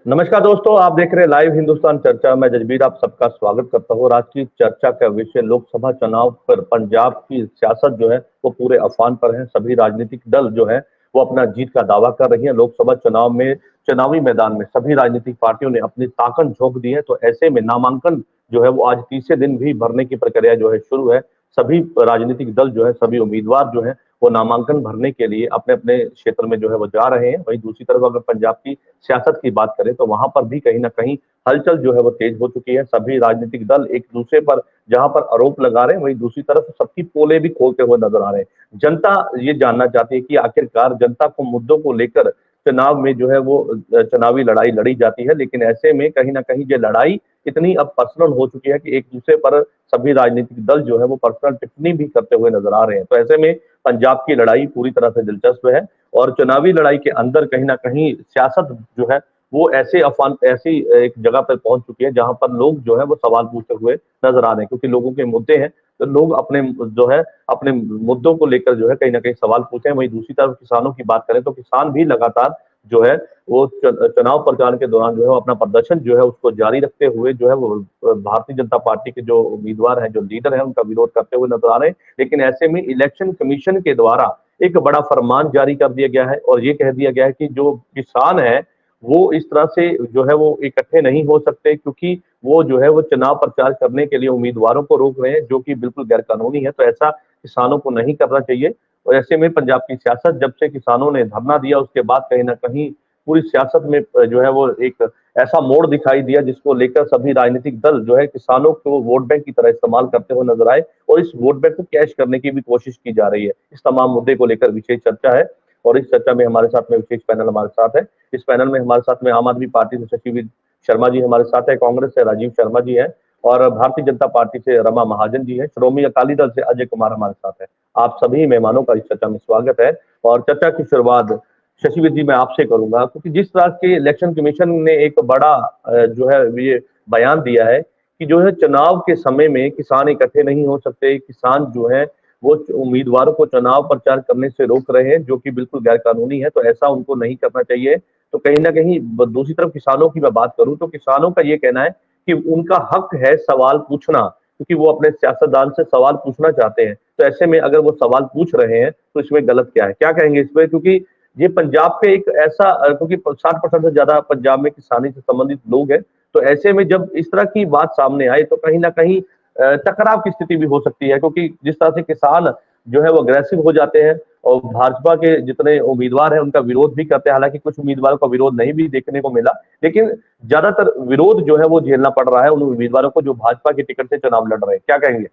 नमस्कार दोस्तों, आप देख रहे हैं लाइव हिंदुस्तान चर्चा। मैं जजबीर आप सबका स्वागत करता हूँ। आज की चर्चा का विषय लोकसभा चुनाव पर पंजाब की सियासत जो है वो पूरे अफवान पर है। सभी राजनीतिक दल जो है वो अपना जीत का दावा कर रही है। लोकसभा चुनाव में चुनावी मैदान में सभी राजनीतिक पार्टियों ने अपनी ताकत झोंक दी है। तो ऐसे में नामांकन जो है वो आज तीसरे दिन भी भरने की प्रक्रिया जो है शुरू है। सभी राजनीतिक दल जो है, सभी उम्मीदवार जो है वो नामांकन भरने के लिए अपने अपने क्षेत्र में जो है वो जा रहे हैं। वहीं दूसरी तरफ अगर पंजाब की सियासत की बात करें तो वहां पर भी कहीं ना कहीं हलचल जो है वो तेज हो चुकी है। सभी राजनीतिक दल एक दूसरे पर जहां पर आरोप लगा रहे हैं, वहीं दूसरी तरफ सबकी पोले भी खोलते हुए नजर आ रहे हैं। जनता ये जानना चाहती है कि आखिरकार जनता को मुद्दों को लेकर चुनाव में जो है वो चुनावी लड़ाई लड़ी जाती है, लेकिन ऐसे में कहीं ना कहीं ये लड़ाई इतनी अब पर्सनल हो चुकी है कि एक दूसरे पर सभी राजनीतिक दल जो है वो पर्सनल टिप्पणी भी करते हुए नजर आ रहे हैं। तो ऐसे में पंजाब की लड़ाई पूरी तरह से दिलचस्प है और चुनावी लड़ाई के अंदर कहीं ना कहीं सियासत जो है वो ऐसे अफवान ऐसी एक जगह पर पहुंच चुकी है जहां पर लोग जो है वो सवाल पूछते हुए नजर आ रहे हैं, क्योंकि लोगों के मुद्दे हैं। तो लोग अपने जो है अपने मुद्दों को लेकर जो है कहीं ना कहीं सवाल पूछे हैं। वहीं दूसरी तरफ किसानों की बात करें तो किसान भी लगातार जो है वो चुनाव प्रचार के दौरान जो है वो अपना प्रदर्शन जो है उसको जारी रखते हुए जो है वो भारतीय जनता पार्टी के जो उम्मीदवार हैं, जो लीडर हैं, उनका विरोध करते हुए नजर आ रहे हैं। लेकिन ऐसे में इलेक्शन कमीशन के द्वारा एक बड़ा फरमान जारी कर दिया गया है और ये कह दिया गया है कि जो किसान है वो इस तरह से जो है वो इकट्ठे नहीं हो सकते, क्योंकि वो जो है वो चुनाव प्रचार करने के लिए उम्मीदवारों को रोक रहे हैं, जो कि बिल्कुल गैर कानूनी है। तो ऐसा किसानों को नहीं करना चाहिए। और ऐसे में पंजाब की सियासत, जब से किसानों ने धरना दिया उसके बाद कहीं ना कहीं पूरी सियासत में जो है वो एक ऐसा मोड़ दिखाई दिया जिसको लेकर सभी राजनीतिक दल जो है किसानों को वोट बैंक की तरह इस्तेमाल करते हुए नजर आए और इस वोट बैंक को कैश करने की भी कोशिश की जा रही है। इस तमाम मुद्दे को लेकर विशेष चर्चा है और इस चर्चा में हमारे साथ में विशेष पैनल हमारे साथ है। इस पैनल में हमारे साथ में आम आदमी पार्टी से शशिवीर शर्मा जी हमारे साथ है, कांग्रेस से राजीव शर्मा जी है और भारतीय जनता पार्टी से रमा महाजन जी है, श्रोमणी अकाली दल से अजय कुमार हमारे साथ है। आप सभी मेहमानों का इस चर्चा में स्वागत है और चर्चा की शुरुआत शशिवीर जी मैं आपसे करूंगा, क्योंकि जिस तरह के इलेक्शन कमीशन ने एक बड़ा जो है ये बयान दिया है कि जो है चुनाव के समय में किसान इकट्ठे नहीं हो सकते, किसान जो है वो उम्मीदवारों को चुनाव प्रचार करने से रोक रहे हैं, जो कि बिल्कुल गैर कानूनी है। तो ऐसा उनको नहीं करना चाहिए। तो कहीं ना कहीं दूसरी तरफ किसानों की मैं बात करूं तो किसानों का ये कहना है कि उनका हक है सवाल पूछना, क्योंकि वो अपने सियासतदान से सवाल पूछना चाहते हैं। तो ऐसे में अगर वो सवाल पूछ रहे हैं तो इसमें गलत क्या है, क्या कहेंगे इस पर? क्योंकि ये पंजाब पे एक ऐसा क्योंकि 60% से ज्यादा पंजाब में किसानी से संबंधित लोग हैं। तो ऐसे में जब इस तरह की बात सामने आए तो कहीं ना कहीं टकराव की स्थिति भी हो सकती है, क्योंकि जिस तरह से किसान जो है वो अग्रेसिव हो जाते हैं और भाजपा के जितने उम्मीदवार हैं उनका विरोध भी करते हैं। हालांकि कुछ उम्मीदवारों का विरोध नहीं भी देखने को मिला, लेकिन ज्यादातर विरोध जो है वो झेलना पड़ रहा है उन उम्मीदवारों को जो भाजपा के टिकट से चुनाव लड़ रहे हैं। क्या कहेंगे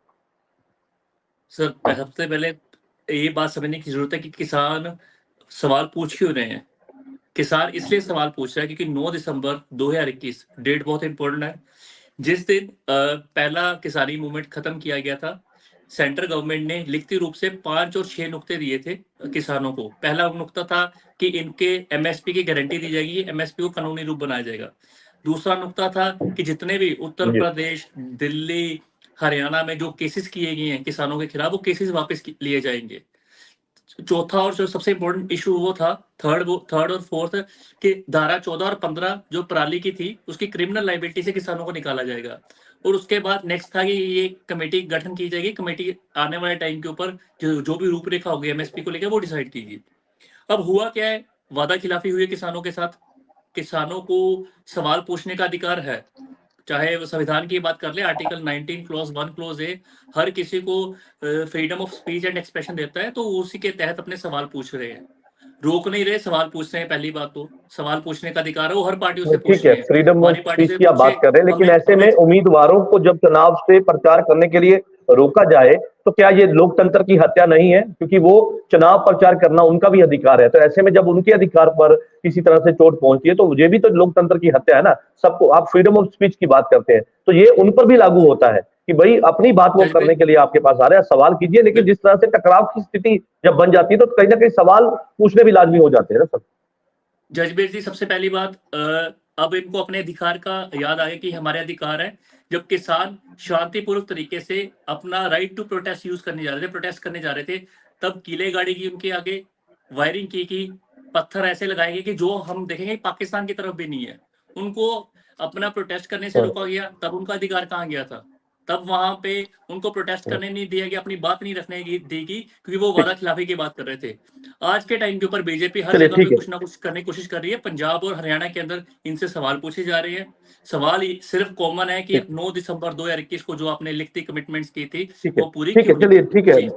सर? सबसे पहले ये बात समझने की जरूरत है कि किसान सवाल पूछ क्यों रहे हैं। किसान इसलिए सवाल पूछ रहा है क्योंकि 9 दिसंबर 2021 डेट बहुत इंपॉर्टेंट है। जिस दिन पहला किसानी मूवमेंट खत्म किया गया था, सेंट्रल गवर्नमेंट ने लिखित रूप से 5 और 6 नुक्ते दिए थे किसानों को। पहला नुक्ता था कि इनके एमएसपी की गारंटी दी जाएगी, एमएसपी को कानूनी रूप बनाया जाएगा। दूसरा नुक्ता था कि जितने भी उत्तर जी? प्रदेश, दिल्ली, हरियाणा में जो केसेस किए गए हैं किसानों के खिलाफ, वो केसेस वापस लिए जाएंगे। चौथा और जो सबसे इंपॉर्टेंट इशू वो था थर्ड और फोर्थ कि धारा 14 और 15 जो पराली की थी उसकी क्रिमिनल लाइबिलिटी से किसानों को निकाला जाएगा। और उसके बाद नेक्स्ट था कि ये कमेटी गठन की जाएगी, कमेटी आने वाले टाइम के ऊपर जो भी रूपरेखा होगी एमएसपी को लेकर वो डिसाइड कीजिए। अब हुआ क्या है, वादा खिलाफी हुई है किसानों के साथ। किसानों को सवाल पूछने का अधिकार है, चाहे वो संविधान की बात कर ले, आर्टिकल 19 क्लॉज 1 क्लॉज ए हर किसी को freedom of speech and expression देता है। तो उसी के तहत अपने सवाल पूछ रहे हैं, रोक नहीं रहे, सवाल पूछ रहे हैं। पहली बात तो सवाल पूछने का अधिकार है, वो हर पार्टियों से ठीक पूछ है, रहे हैं। फ्रीडम ऑफ हमारी पार्टी स्पीच से की आप पूछे, बात कर रहे हैं, लेकिन हमने ऐसे हमने में उम्मीदवारों को जब चुनाव से प्रचार करने के लिए रोका जाए तो क्या ये लोकतंत्र की हत्या नहीं है? क्योंकि वो चुनाव प्रचार करना उनका भी अधिकार है। तो ऐसे में जब उनके अधिकार पर किसी तरह से चोट पहुंची है तो ये भी तो लोकतंत्र की हत्या है ना। सबको आप फ्रीडम ऑफ स्पीच की बात करते हैं तो ये उन पर भी लागू होता है कि भाई अपनी बात वो जज करने के लिए आपके पास आ रहे हैं, सवाल कीजिए। लेकिन जिस तरह से टकराव की स्थिति जब बन जाती है तो कहीं ना कहीं सवाल पूछने भी लाजमी हो जाते हैं ना सब। जजबीर जी, सबसे पहली बात, अब इनको अपने अधिकार का याद आया कि हमारे अधिकार है। जब किसान शांतिपूर्वक तरीके से अपना राइट टू प्रोटेस्ट यूज करने जा रहे थे, प्रोटेस्ट करने जा रहे थे, तब कीले गाड़ी की उनके आगे, वायरिंग की, पत्थर ऐसे लगाए गए कि जो हम देखेंगे पाकिस्तान की तरफ भी नहीं है। उनको अपना प्रोटेस्ट करने से रोका गया, तब उनका अधिकार कहाँ गया था? तब वहाँ पे उनको प्रोटेस्ट करने नहीं दिया गया, अपनी बात नहीं रखने दी गई, क्योंकि वो वादा खिलाफी की बात कर रहे थे। आज के टाइम के ऊपर बीजेपी हर चलिए जगह पे ठीक है। कुछ ना कुछ करने की कोशिश कर रही है। पंजाब और हरियाणा के अंदर इनसे सवाल पूछे जा रहे हैं। सवाल सिर्फ कॉमन है कि ठीक 9 दिसंबर 2021 को जो आपने लिखती कमिटमेंट्स की थी, ठीक है। वो पूरी ठीक है, क्यों नहीं चलिए की? ठीक है। जी।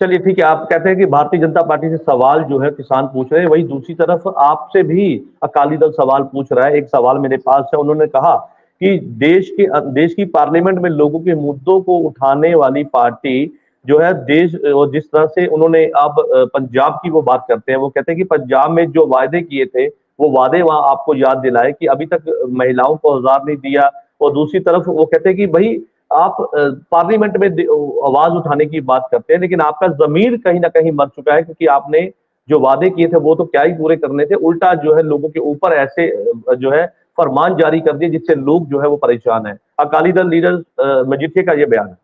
चलिए ठीक है, आप कहते हैं कि भारतीय जनता पार्टी से सवाल जो है किसान पूछ रहे हैं, वही दूसरी तरफ आपसे भी अकाली दल सवाल पूछ रहा है। एक सवाल मेरे पास है, उन्होंने कहा कि देश की पार्लियामेंट में लोगों के मुद्दों को उठाने वाली पार्टी जो है देश, और जिस तरह से उन्होंने अब पंजाब की वो बात करते हैं, वो कहते हैं कि पंजाब में जो वायदे किए थे वो वादे वहां आपको याद दिलाए कि अभी तक महिलाओं को औजार नहीं दिया। और दूसरी तरफ वो कहते हैं कि भाई आप पार्लियामेंट में आवाज उठाने की बात करते हैं, लेकिन आपका जमीर कहीं ना कहीं मर चुका है, क्योंकि आपने जो वादे किए थे वो तो क्या ही पूरे करने थे, उल्टा जो है लोगों के ऊपर ऐसे जो है फरमान जारी कर दिए जिससे लोग जो है वो परेशान है। अकाली दल लीडर मजीठिया का ये बयान है।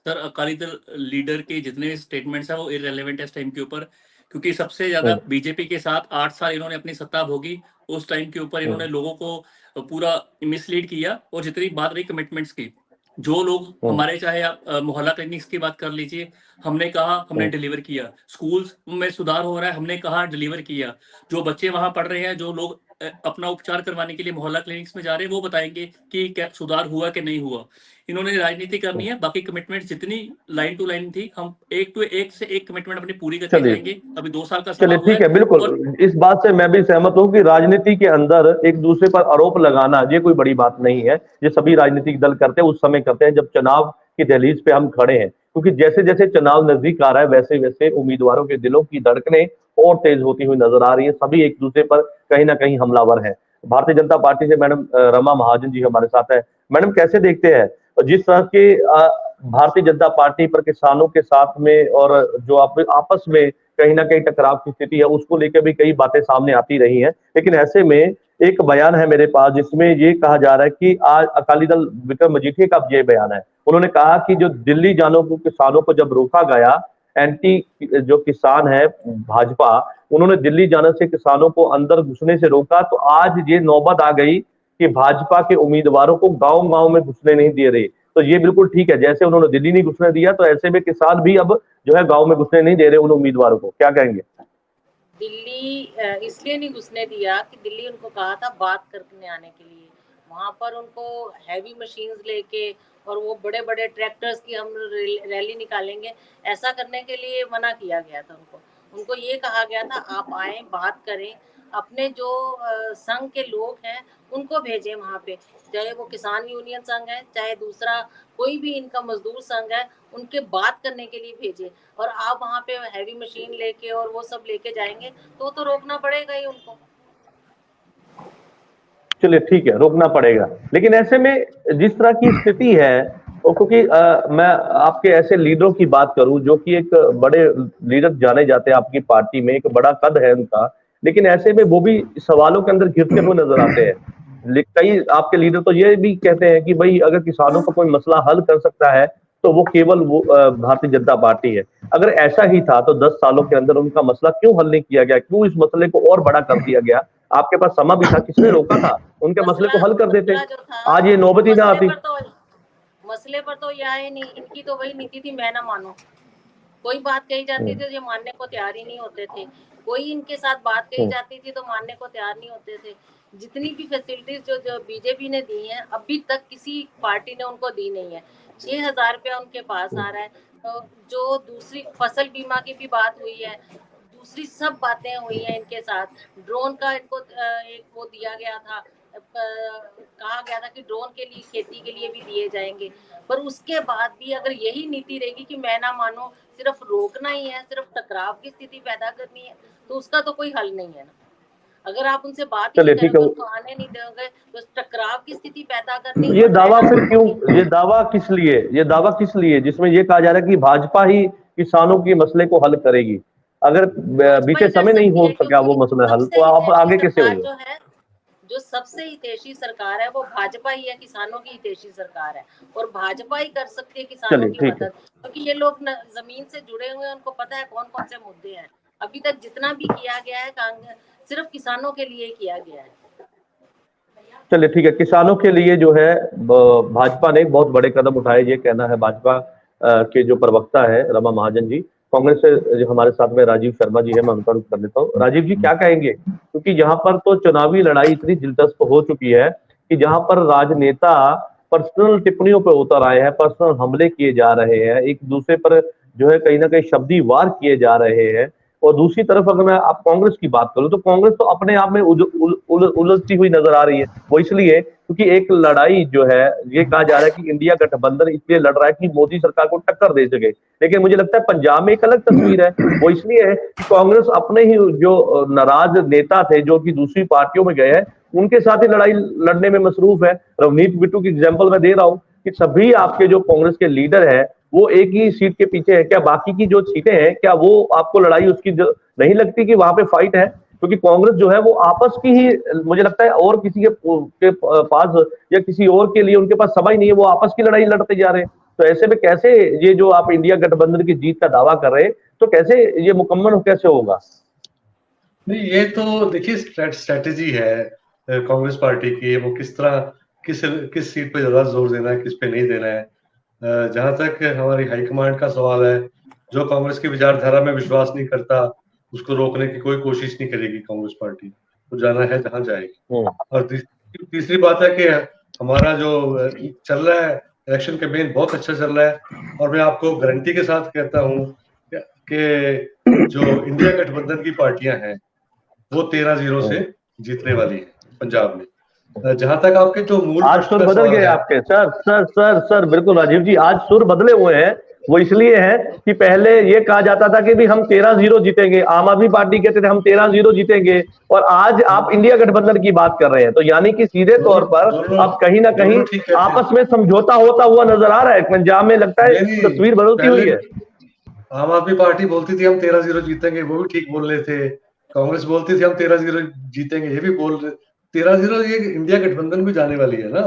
सर, अकाली दल लीडर के जितने स्टेटमेंट्स हैं वो इररेलेवेंट है इस टाइम के ऊपर, क्योंकि सबसे ज्यादा हम्म, बीजेपी के साथ 8 साल इन्होंने अपनी सत्ता भोगी। उस टाइम के ऊपर हम्म, इन्होंने लोगों को पूरा मिसलीड किया। और जितनी बात रही कमिटमेंट्स की, जो लोग हम्म, हमारे, चाहे आप मोहल्ला क्लिनिक्स की बात कर लीजिए, हमने कहा, हमने हम्म, डिलीवर किया। स्कूल्स में सुधार हो रहा है, हमने कहा, डिलीवर किया। जो बच्चे वहां पढ़ रहे हैं, जो लोग अपना उपचार करवाने के लिए मोहल्ला क्लिनिक्स में जा रहे हैं, वो बताएंगे कि क्या सुधार हुआ कि नहीं हुआ। इन्होंने राजनीति करनी हम्म। है, बाकी कमिटमेंट जितनी लाइन टू लाइन थी, हम एक टू एक से एक कमिटमेंट अपनी पूरी करके चलिए जाएंगे। अभी 2 साल का समा चलिए हुआ ठीक है। है, और बिल्कुल इस बात से मैं भी सहमत हूं कि राजनीति के अंदर एक दूसरे पर आरोप लगाना ये कोई बड़ी बात नहीं है। ये सभी राजनीतिक दल करते हैं, उस समय करते हैं जब चुनाव की दहलीज पे हम खड़े हैं, क्योंकि जैसे जैसे चुनाव नजदीक आ रहा है वैसे वैसे उम्मीदवारों के दिलों की धड़कनें और तेज होती हुई नजर आ रही है। सभी एक दूसरे पर कहीं ना कहीं हमलावर है। भारतीय जनता पार्टी से मैडम रमा महाजन जी हमारे साथ है। मैडम, कैसे देखते हैं जिस तरह के भारतीय जनता पार्टी पर किसानों के साथ में और जो आपस में कहीं ना कहीं टकराव की स्थिति है, उसको लेकर भी कई बातें सामने आती रही हैं, लेकिन ऐसे में एक बयान है मेरे पास जिसमें ये कहा जा रहा है कि आज अकाली दल विक्रम मजीठिया का ये बयान है। उन्होंने कहा कि जो दिल्ली जाने को किसानों को जब रोका गया, एंटी जो किसान है भाजपा, उन्होंने दिल्ली जाने से किसानों को अंदर घुसने से रोका, तो आज ये नौबत आ गई कि भाजपा के उम्मीदवारों को गांव गांव में घुसने नहीं दे रही। तो ये बिल्कुल ठीक है, जैसे उन्होंने दिल्ली नहीं घुसने दिया, तो ऐसे में किसान भी अब जो है गांव में घुसने नहीं दे रहे उन उम्मीदवारों को। क्या कहेंगे? दिल्ली इसलिए नहीं घुसने दिया कि दिल्ली उनको कहा था बात करने आने के लिए। वहां पर उनको हैवी मशीन्स लेके और वो बड़े बड़े ट्रैक्टर्स की हम रैली निकालेंगे, ऐसा करने के लिए मना किया गया था उनको। उनको ये कहा गया था आप आए, बात करें, अपने जो संघ के लोग हैं उनको भेजें वहां पे, चाहे वो किसान यूनियन संघ है, चाहे दूसरा कोई भी इनका मजदूर संघ है, उनके बात करने के लिए भेजे। और आप वहाँ पे हैवी मशीन लेके और वो सब लेके जाएंगे तो रोकना पड़ेगा ही उनको। चलिए ठीक है, रोकना पड़ेगा, लेकिन ऐसे में जिस तरह की स्थिति है, और क्योंकि मैं आपके ऐसे लीडरों की बात करूं जो कि एक बड़े लीडर जाने जाते हैं आपकी पार्टी में, एक बड़ा कद है उनका, लेकिन ऐसे में वो भी सवालों के अंदर घिरते हुए नजर आते हैं। कई आपके लीडर तो ये भी कहते हैं कि भाई अगर किसानों का कोई मसला हल कर सकता है तो वो केवल वो भारतीय जनता पार्टी है। अगर ऐसा ही था तो 10 सालों के अंदर उनका मसला क्यों हल नहीं किया गया, क्यों इस मसले को और बड़ा कर दिया गया? आपके पास समा भी था, किसने रोका था? उनके मसले मसला को हल कर देते, मसला जो था, आज ये नौबत ही ना मसले आती। पर तो मसले पर तो यह है नहीं, इनकी तो वही नीति थी, मैं ना मानू। कोई बात कही जाती थी तो ये मानने को तैयार ही नहीं होते थे। कोई इनके साथ बात कही जाती थी तो मानने को तैयार नहीं होते थे। जितनी भी फैसिलिटीज जो बीजेपी ने दी हैं अभी तक किसी पार्टी ने उनको दी नहीं है। 6,000 रुपया उनके पास आ रहा है। तो जो दूसरी फसल बीमा की भी बात हुई है, दूसरी सब बातें हुई हैं इनके साथ। ड्रोन का इनको एक वो दिया गया था, कहा गया था कि ड्रोन के लिए, खेती के लिए भी दिए जाएंगे। पर उसके बाद भी अगर यही नीति रहेगी कि मैं ना मानो, सिर्फ रोकना ही है, सिर्फ टकराव की स्थिति पैदा करनी है, तो उसका तो कोई हल नहीं है ना। अगर आप उनसे बात ही नहीं चलिए ठीक करोगे, है, उनको आने नहीं दोगे, तो टकराव की स्थिति पैदा करनी ये और मैं दावा ना फिर क्यों, मानोगे। ये दावा किस लिए, ये दावा किस लिए जिसमें ये कहा जा रहा है कि भाजपा ही किसानों के मसले को हल करेगी? अगर भाजपा बीते ही कर समय नहीं सकती हो है, सका क्योंकि वो मसला हल, सबसे तो आप हितैषी आगे कैसे सरकार होंगे? जो है, जो सबसे हितैषी सरकार है वो भाजपा ही है, किसानों की हितैषी सरकार है। और भाजपा ही कर सकती है किसानों चलिए की ठीक है। मदद, क्योंकि ये लोग जमीन से जुड़े हुए हैं, उनको पता है कौन कौन से मुद्दे हैं। अभी तक जितना भी किया गया है कांग्रेस सिर्फ किसानों के लिए किया गया है। चलिए ठीक है। किसानों के लिए जो है भाजपा ने बहुत बड़े कदम उठाए, ये कहना है भाजपा के जो प्रवक्ता है रमा महाजन जी। कांग्रेस से जो हमारे साथ में राजीव शर्मा जी है, मैं उनका रुख कर लेता हूँ। राजीव जी क्या कहेंगे, क्योंकि यहाँ पर तो चुनावी लड़ाई इतनी दिलचस्प हो चुकी है कि जहां पर राजनेता पर्सनल टिप्पणियों पर उतर आए हैं, पर्सनल हमले किए जा रहे हैं, एक दूसरे पर जो है कहीं ना कहीं शब्दी वार किए जा रहे हैं। और दूसरी तरफ अगर मैं आप कांग्रेस की बात करूं तो कांग्रेस तो अपने आप में उलझती हुई नजर आ रही है। वो इसलिए क्योंकि एक लड़ाई जो है, ये कहा जा रहा है कि इंडिया गठबंधन इसलिए लड़ रहा है कि मोदी सरकार को टक्कर दे सके, लेकिन मुझे लगता है पंजाब में एक अलग तस्वीर है। वो इसलिए है कि कांग्रेस अपने ही जो नाराज नेता थे जो कि दूसरी पार्टियों में गए हैं, उनके साथ ही लड़ाई लड़ने में मसरूफ है। रवनीत बिट्टू की एग्जाम्पल मैं दे रहा हूँ कि सभी आपके जो कांग्रेस के लीडर है वो एक ही सीट के पीछे है। क्या बाकी की जो सीटें हैं, क्या वो आपको लड़ाई उसकी नहीं लगती कि वहां पे फाइट है? क्योंकि कांग्रेस जो है वो आपस की ही, मुझे लगता है और किसी के पास या किसी और के लिए उनके पास समय नहीं है, वो आपस की लड़ाई लड़ते जा रहे हैं। तो ऐसे में कैसे ये जो आप इंडिया गठबंधन की जीत का दावा कर रहे हैं, तो कैसे ये मुकम्मल कैसे होगा? नहीं, ये तो देखिए स्ट्रेटेजी है कांग्रेस पार्टी की। वो किस तरह किस सीट पे ज्यादा जोर देना है, किस पे नहीं देना है। जहां तक हमारी हाईकमांड का सवाल है, जो कांग्रेस की विचारधारा में विश्वास नहीं करता उसको रोकने की कोई कोशिश नहीं करेगी कांग्रेस पार्टी। तो जाना है जहां जाएगी। और तीसरी बात है कि हमारा जो चल रहा है इलेक्शन कैंपेन बहुत अच्छा चल रहा है। और मैं आपको गारंटी के साथ कहता हूँ कि जो इंडिया गठबंधन की पार्टियां हैं वो 13-0 से जीतने वाली है पंजाब में। जहां तक आपके जो मूल आज सुर बदल गए आपके सर बिल्कुल राजीव जी, आज सुर बदले हुए हैं। वो इसलिए है कि पहले ये कहा जाता था कि भी हम 13-0 जीतेंगे, आम आदमी पार्टी कहते थे हम 13-0 जीतेंगे, और आज आप इंडिया गठबंधन की बात कर रहे हैं। तो यानी कि सीधे तौर पर अब कहीं ना कहीं आपस में समझौता होता हुआ नजर आ रहा है। पंजाब में लगता है तस्वीर बदलती हुई है। आम आदमी पार्टी बोलती थी हम 13-0 जीतेंगे, वो भी ठीक बोल रहे थे। कांग्रेस बोलती थी हम 13-0 जीतेंगे, ये भी बोल रहे। 13-0 ये इंडिया गठबंधन भी जाने वाली है ना।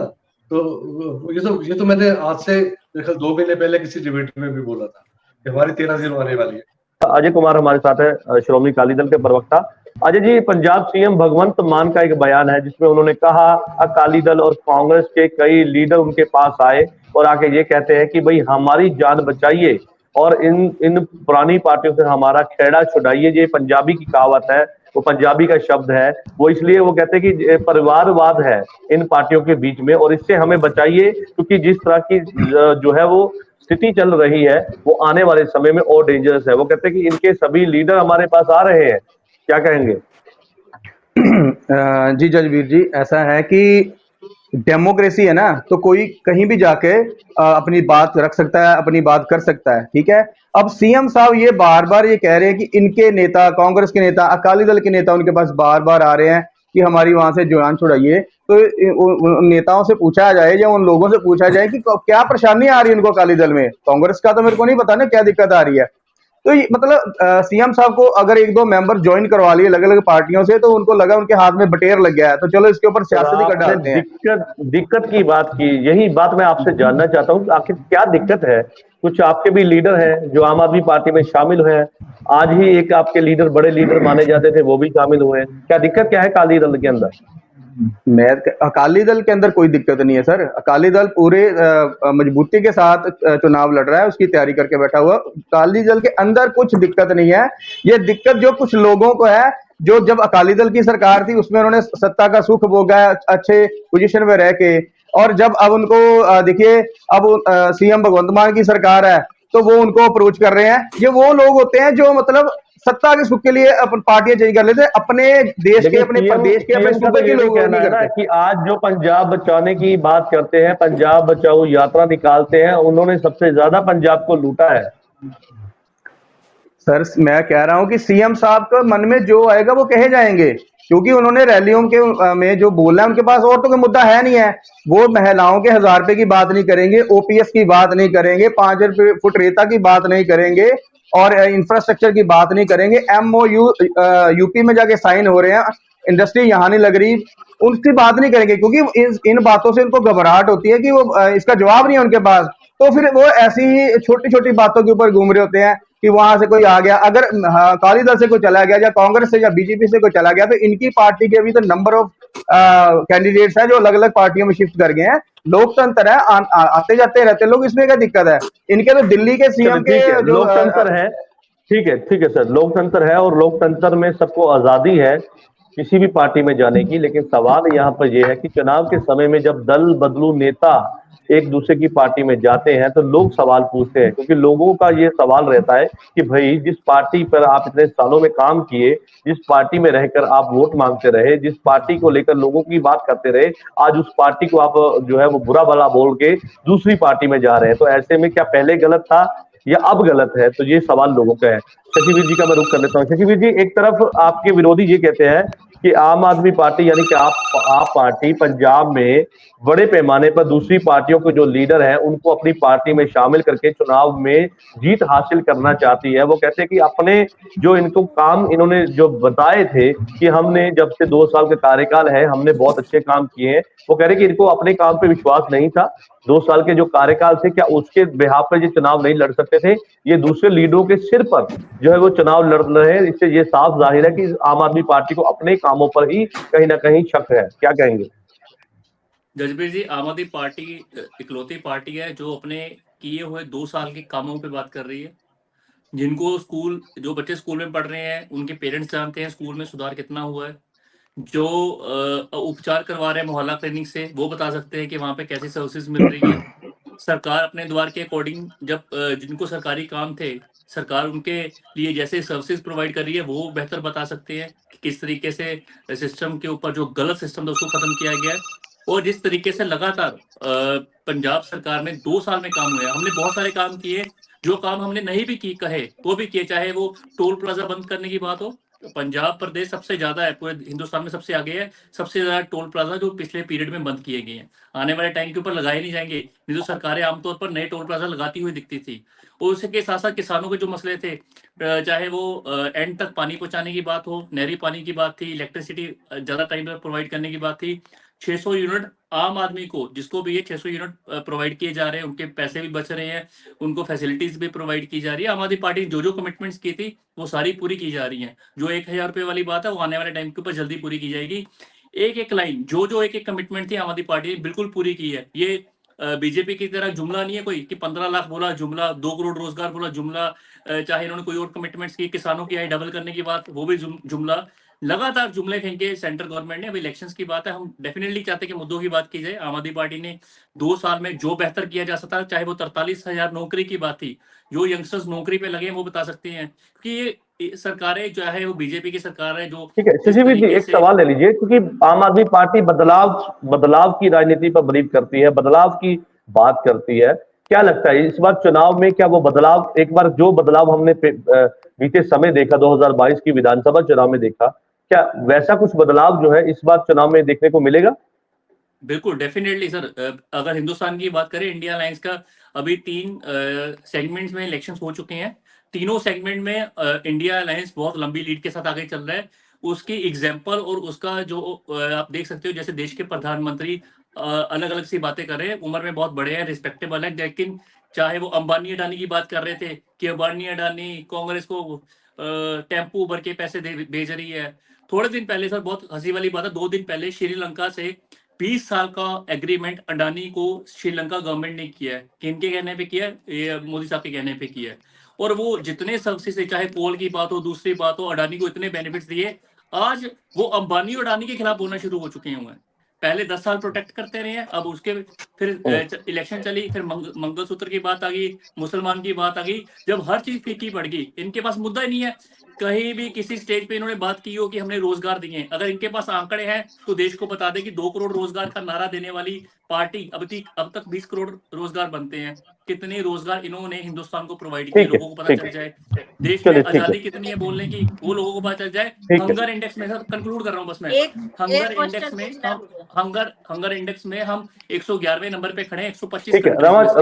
तो ये तो मैंने आज से 2 महीने पहले किसी डिबेट में भी बोला था कि हमारी 13-0 आने वाली है। अजय कुमार हमारे साथ है, श्रोमणी अकाली दल के प्रवक्ता। अजय जी, पंजाब सीएम भगवंत मान का एक बयान है जिसमें उन्होंने कहा अकाली दल और कांग्रेस के कई लीडर उनके पास आए और आके ये कहते हैं कि भाई हमारी जान बचाइए और इन पुरानी पार्टियों से हमारा खेड़ा छुड़ाइए। ये पंजाबी की कहावत है, वो पंजाबी का शब्द है। वो इसलिए वो कहते हैं कि परिवारवाद है इन पार्टियों के बीच में और इससे हमें बचाइए, क्योंकि जिस तरह की जो है वो स्थिति चल रही है वो आने वाले समय में और डेंजरस है। वो कहते हैं कि इनके सभी लीडर हमारे पास आ रहे हैं। क्या कहेंगे? जी जजवीर जी, ऐसा है कि डेमोक्रेसी है ना, तो कोई कहीं भी जाके अपनी बात रख सकता है, अपनी बात कर सकता है, ठीक है। अब सीएम साहब ये बार बार ये कह रहे हैं कि इनके नेता, कांग्रेस के नेता, अकाली दल के नेता उनके पास बार बार आ रहे हैं कि हमारी वहां से जान छुड़ाइए। तो उन नेताओं से पूछा जाए या उन लोगों से पूछा जाए कि क्या परेशानी आ रही है उनको अकाली दल में। कांग्रेस का तो मेरे को नहीं पता ना क्या दिक्कत आ रही है। तो मतलब सीएम साहब को अगर 1-2 मेंबर ज्वाइन करवा लिए अलग अलग पार्टियों से, तो उनको लगा उनके हाथ में बटेर लग गया है, तो चलो इसके ऊपर सियासत ही कर डालते हैं। दिक्कत की बात की, यही बात मैं आपसे जानना चाहता हूँ, आखिर क्या दिक्कत है? कुछ आपके भी लीडर हैं जो आम आदमी पार्टी में शामिल हैं, आज ही एक आपके लीडर, बड़े लीडर माने जाते थे, वो भी शामिल हुए हैं। क्या दिक्कत क्या है अकाली दल के अंदर? अकाली दल के अंदर कोई दिक्कत नहीं है सर। अकाली दल पूरे मजबूती के साथ चुनाव लड़ रहा है, उसकी तैयारी करके बैठा हुआ। अकाली दल के अंदर कुछ दिक्कत नहीं है। ये दिक्कत जो कुछ लोगों को है, जो जब अकाली दल की सरकार थी उसमें उन्होंने सत्ता का सुख भोगा अच्छे पोजीशन में रह के, और जब अब उनको देखिए अब सीएम भगवंत मान की सरकार है तो वो उनको अप्रोच कर रहे हैं। ये वो लोग होते हैं जो मतलब सत्ता के सुख के लिए अपन पार्टियां चेंज कर लेते हैं, अपने देश के, अपने प्रदेश के, अपने सूबे के लोग नहीं करते। कि आज जो पंजाब बचाने की बात करते हैं, पंजाब बचाओ यात्रा निकालते हैं, उन्होंने सबसे ज्यादा पंजाब को लूटा है। सर मैं कह रहा हूं कि सीएम साहब के मन में जो आएगा वो कहे जाएंगे, क्योंकि उन्होंने रैलियों के में जो बोला है, उनके पास और तो कोई मुद्दा है नहीं है। वो महिलाओं के 1000 रुपए की बात नहीं करेंगे, ओपीएस की बात नहीं करेंगे, 5 फुट रेता की बात नहीं करेंगे, और इंफ्रास्ट्रक्चर की बात नहीं करेंगे। MOU यूपी में जाके साइन हो रहे हैं, इंडस्ट्री यहाँ नहीं लग रही, उनकी बात नहीं करेंगे, क्योंकि इन बातों से उनको घबराहट होती है कि वो इसका जवाब नहीं है उनके पास। तो फिर वो ऐसी ही छोटी छोटी बातों के ऊपर घूम रहे होते हैं कि वहां से कोई आ गया, अगर अकाली दल से कोई चला गया या कांग्रेस से या बीजेपी से कोई चला गया, तो इनकी पार्टी के अभी तो नंबर ऑफ कैंडिडेट्स हैं जो अलग अलग पार्टियों में शिफ्ट कर गए हैं। लोकतंत्र है, आते जाते रहते लोग, इसमें क्या दिक्कत है? इनके तो दिल्ली के सीएम के जो लोकतंत्र है, ठीक है सर, लोकतंत्र है और लोकतंत्र में सबको आजादी है किसी भी पार्टी में जाने की। लेकिन सवाल यहाँ पर यह है कि चुनाव के समय में जब दल बदलू नेता एक दूसरे की पार्टी में जाते हैं तो लोग सवाल पूछते हैं, क्योंकि लोगों का ये सवाल रहता है कि भाई जिस पार्टी पर आप इतने सालों में काम किए, जिस पार्टी में रहकर आप वोट मांगते रहे, जिस पार्टी को लेकर लोगों की बात करते रहे, आज उस पार्टी को आप जो है वो बुरा भला बोल के दूसरी पार्टी में जा रहे हैं। तो ऐसे में क्या पहले गलत था या अब गलत है? तो ये सवाल लोगों का है। शशिवीर जी का मैं रुख कर लेता हूँ। शशिवीर जी, एक तरफ आपके विरोधी ये कहते हैं कि आम आदमी पार्टी यानी कि आप पार्टी पंजाब में बड़े पैमाने पर दूसरी पार्टियों के जो लीडर हैं उनको अपनी पार्टी में शामिल करके चुनाव में जीत हासिल करना चाहती है। वो कहते हैं कि अपने जो इनको काम इन्होंने जो बताए थे कि हमने जब से 2 साल का कार्यकाल है हमने बहुत अच्छे काम किए हैं, वो कह रहे कि इनको अपने काम पे विश्वास नहीं था। 2 साल के जो कार्यकाल थे, क्या उसके बिहाफ पर ये चुनाव नहीं लड़ सकते थे? ये दूसरे लीडरों के सिर पर जो है वो चुनाव लड़ रहे हैं। इससे ये साफ जाहिर है कि आम आदमी पार्टी को अपने कामों पर ही कहीं ना कहीं शक है। क्या कहेंगे? जजबीर जी, आम आदमी पार्टी इकलौती पार्टी है जो अपने किए हुए 2 साल के कामों पे बात कर रही है। जिनको स्कूल, जो बच्चे स्कूल में पढ़ रहे हैं उनके पेरेंट्स जानते हैं स्कूल में सुधार कितना हुआ है। जो उपचार करवा रहे हैं मोहल्ला क्लिनिक से, वो बता सकते हैं कि वहाँ पे कैसी सर्विसेज मिल रही है। सरकार अपने द्वार के अकॉर्डिंग जब जिनको सरकारी काम थे, सरकार उनके लिए जैसे सर्विसेज प्रोवाइड कर रही है वो बेहतर बता सकते हैं कि किस तरीके से सिस्टम के ऊपर जो गलत सिस्टम था उसको खत्म किया गया है। और जिस तरीके से लगातार पंजाब सरकार में 2 साल में काम हुआ है, हमने बहुत सारे काम किए। जो काम हमने नहीं भी की कहे वो भी किए, चाहे वो टोल प्लाजा बंद करने की बात हो। पंजाब प्रदेश सबसे ज्यादा है, पूरे हिंदुस्तान में सबसे आगे है, सबसे ज्यादा टोल प्लाजा जो पिछले पीरियड में बंद किए गए हैं। आने वाले टाइम के ऊपर लगाए नहीं जाएंगे, नहीं तो सरकारें आमतौर पर नए टोल प्लाजा लगाती हुई दिखती थी। और उसके साथ साथ किसानों के जो मसले थे, चाहे वो एंड तक पानी पहुंचाने की बात हो, नहरी पानी की बात थी, इलेक्ट्रिसिटी ज्यादा टाइम पर प्रोवाइड करने की बात थी। 600 यूनिट आम आदमी को, जिसको भी ये 600 यूनिट प्रोवाइड किए जा रहे हैं, उनके पैसे भी बच रहे हैं, उनको फैसिलिटीज भी प्रोवाइड की जा रही है। आम आदमी पार्टी जो कमिटमेंट्स की थी वो सारी पूरी की जा रही हैं। जो 1000 रुपये वाली बात है वो आने वाले टाइम के ऊपर जल्दी पूरी की जाएगी। एक लाइन जो एक कमिटमेंट थी आम आदमी पार्टी ने बिल्कुल पूरी की है। ये बीजेपी की तरह जुमला नहीं है कोई कि 15 लाख बोला जुमला, 2 करोड़ रोजगार बोला जुमला, चाहे इन्होंने कोई और कमिटमेंट्स की, किसानों की आय डबल करने की बात, वो भी जुमला। लगातार जुमले फेंके सेंट्रल गवर्नमेंट ने। अभी इलेक्शंस की बात है, हम डेफिनेटली चाहते हैं कि मुद्दों की बात की जाए। आम आदमी पार्टी ने 2 साल में जो बेहतर किया जा सकता है, चाहे वो 43,000 नौकरी की बात थी, जो यंगस्टर्स नौकरी पे लगे हैं वो बता सकते हैं। क्योंकि ये सरकारें जो है वो बीजेपी की सरकार है जो, ठीक है शशिवीर जी, एक सवाल ले लीजिए, क्योंकि आम आदमी पार्टी बदलाव की राजनीति पर बिलीव करती है, बदलाव की बात करती है। क्या लगता है इस बार चुनाव में क्या वो बदलाव, एक बार जो बदलाव हमने बीते समय देखा, 2022 की विधानसभा चुनाव में देखा, क्या वैसा कुछ बदलाव जो है इस बार चुनाव में देखने को मिलेगा? बिल्कुल डेफिनेटली सर। अगर हिंदुस्तान की बात करें, इंडिया अलायंस का अभी 3 सेगमेंट्स में इलेक्शंस हो चुके हैं। तीनों सेगमेंट में इंडिया अलायंस बहुत लंबी लीड के साथ आगे चल रहा है। उसकी एग्जाम्पल और उसका जो आप देख सकते हो, जैसे देश के प्रधानमंत्री अलग अलग सी बातें कर रहे हैं, उम्र में बहुत बड़े हैं, रिस्पेक्टेबल है, लेकिन चाहे वो अंबानी अडानी की बात कर रहे थे कि अंबानी अडानी कांग्रेस को टेम्पो भर के पैसे भेज रही है। थोड़े दिन पहले सर, बहुत हंसी वाली बात है, 2 दिन पहले श्रीलंका से 20 साल का एग्रीमेंट अडानी को श्रीलंका गवर्नमेंट ने किया है। किनके कहने पे किया है? ये मोदी साहब के कहने पे किया है। और वो जितने सर्विसेज, चाहे कोल की बात हो, दूसरी बात हो, अडानी को इतने बेनिफिट्स दिए, आज वो अंबानी और अडानी के खिलाफ बोलना शुरू हो चुके हैं। पहले 10 साल प्रोटेक्ट करते रहे हैं, अब उसके फिर इलेक्शन चली, फिर मंगलसूत्र की बात आ गई, मुसलमान की बात आ गई। जब हर चीज फीकी पड़ गई, इनके पास मुद्दा ही नहीं है। कहीं भी किसी स्टेज पे इन्होंने बात की हो कि हमने रोजगार दिए हैं, अगर इनके पास आंकड़े हैं तो देश को बता दें कि 2 करोड़ रोजगार का नारा देने वाली पार्टी अब तक 20 करोड़ रोजगार बनते हैं। कितने रोजगार इन्होंने हिंदुस्तान को प्रोवाइड किए, लोगों को पता चल जाए। देश में आजादी कितनी है बोलने की, वो लोगों को पता चल जाए। हंगर इंडेक्स में, सर कंक्लूड कर रहा हूँ बस मैं, हंगर इंडेक्स में हम 111वें नंबर पे खड़े हैं, 125। ठीक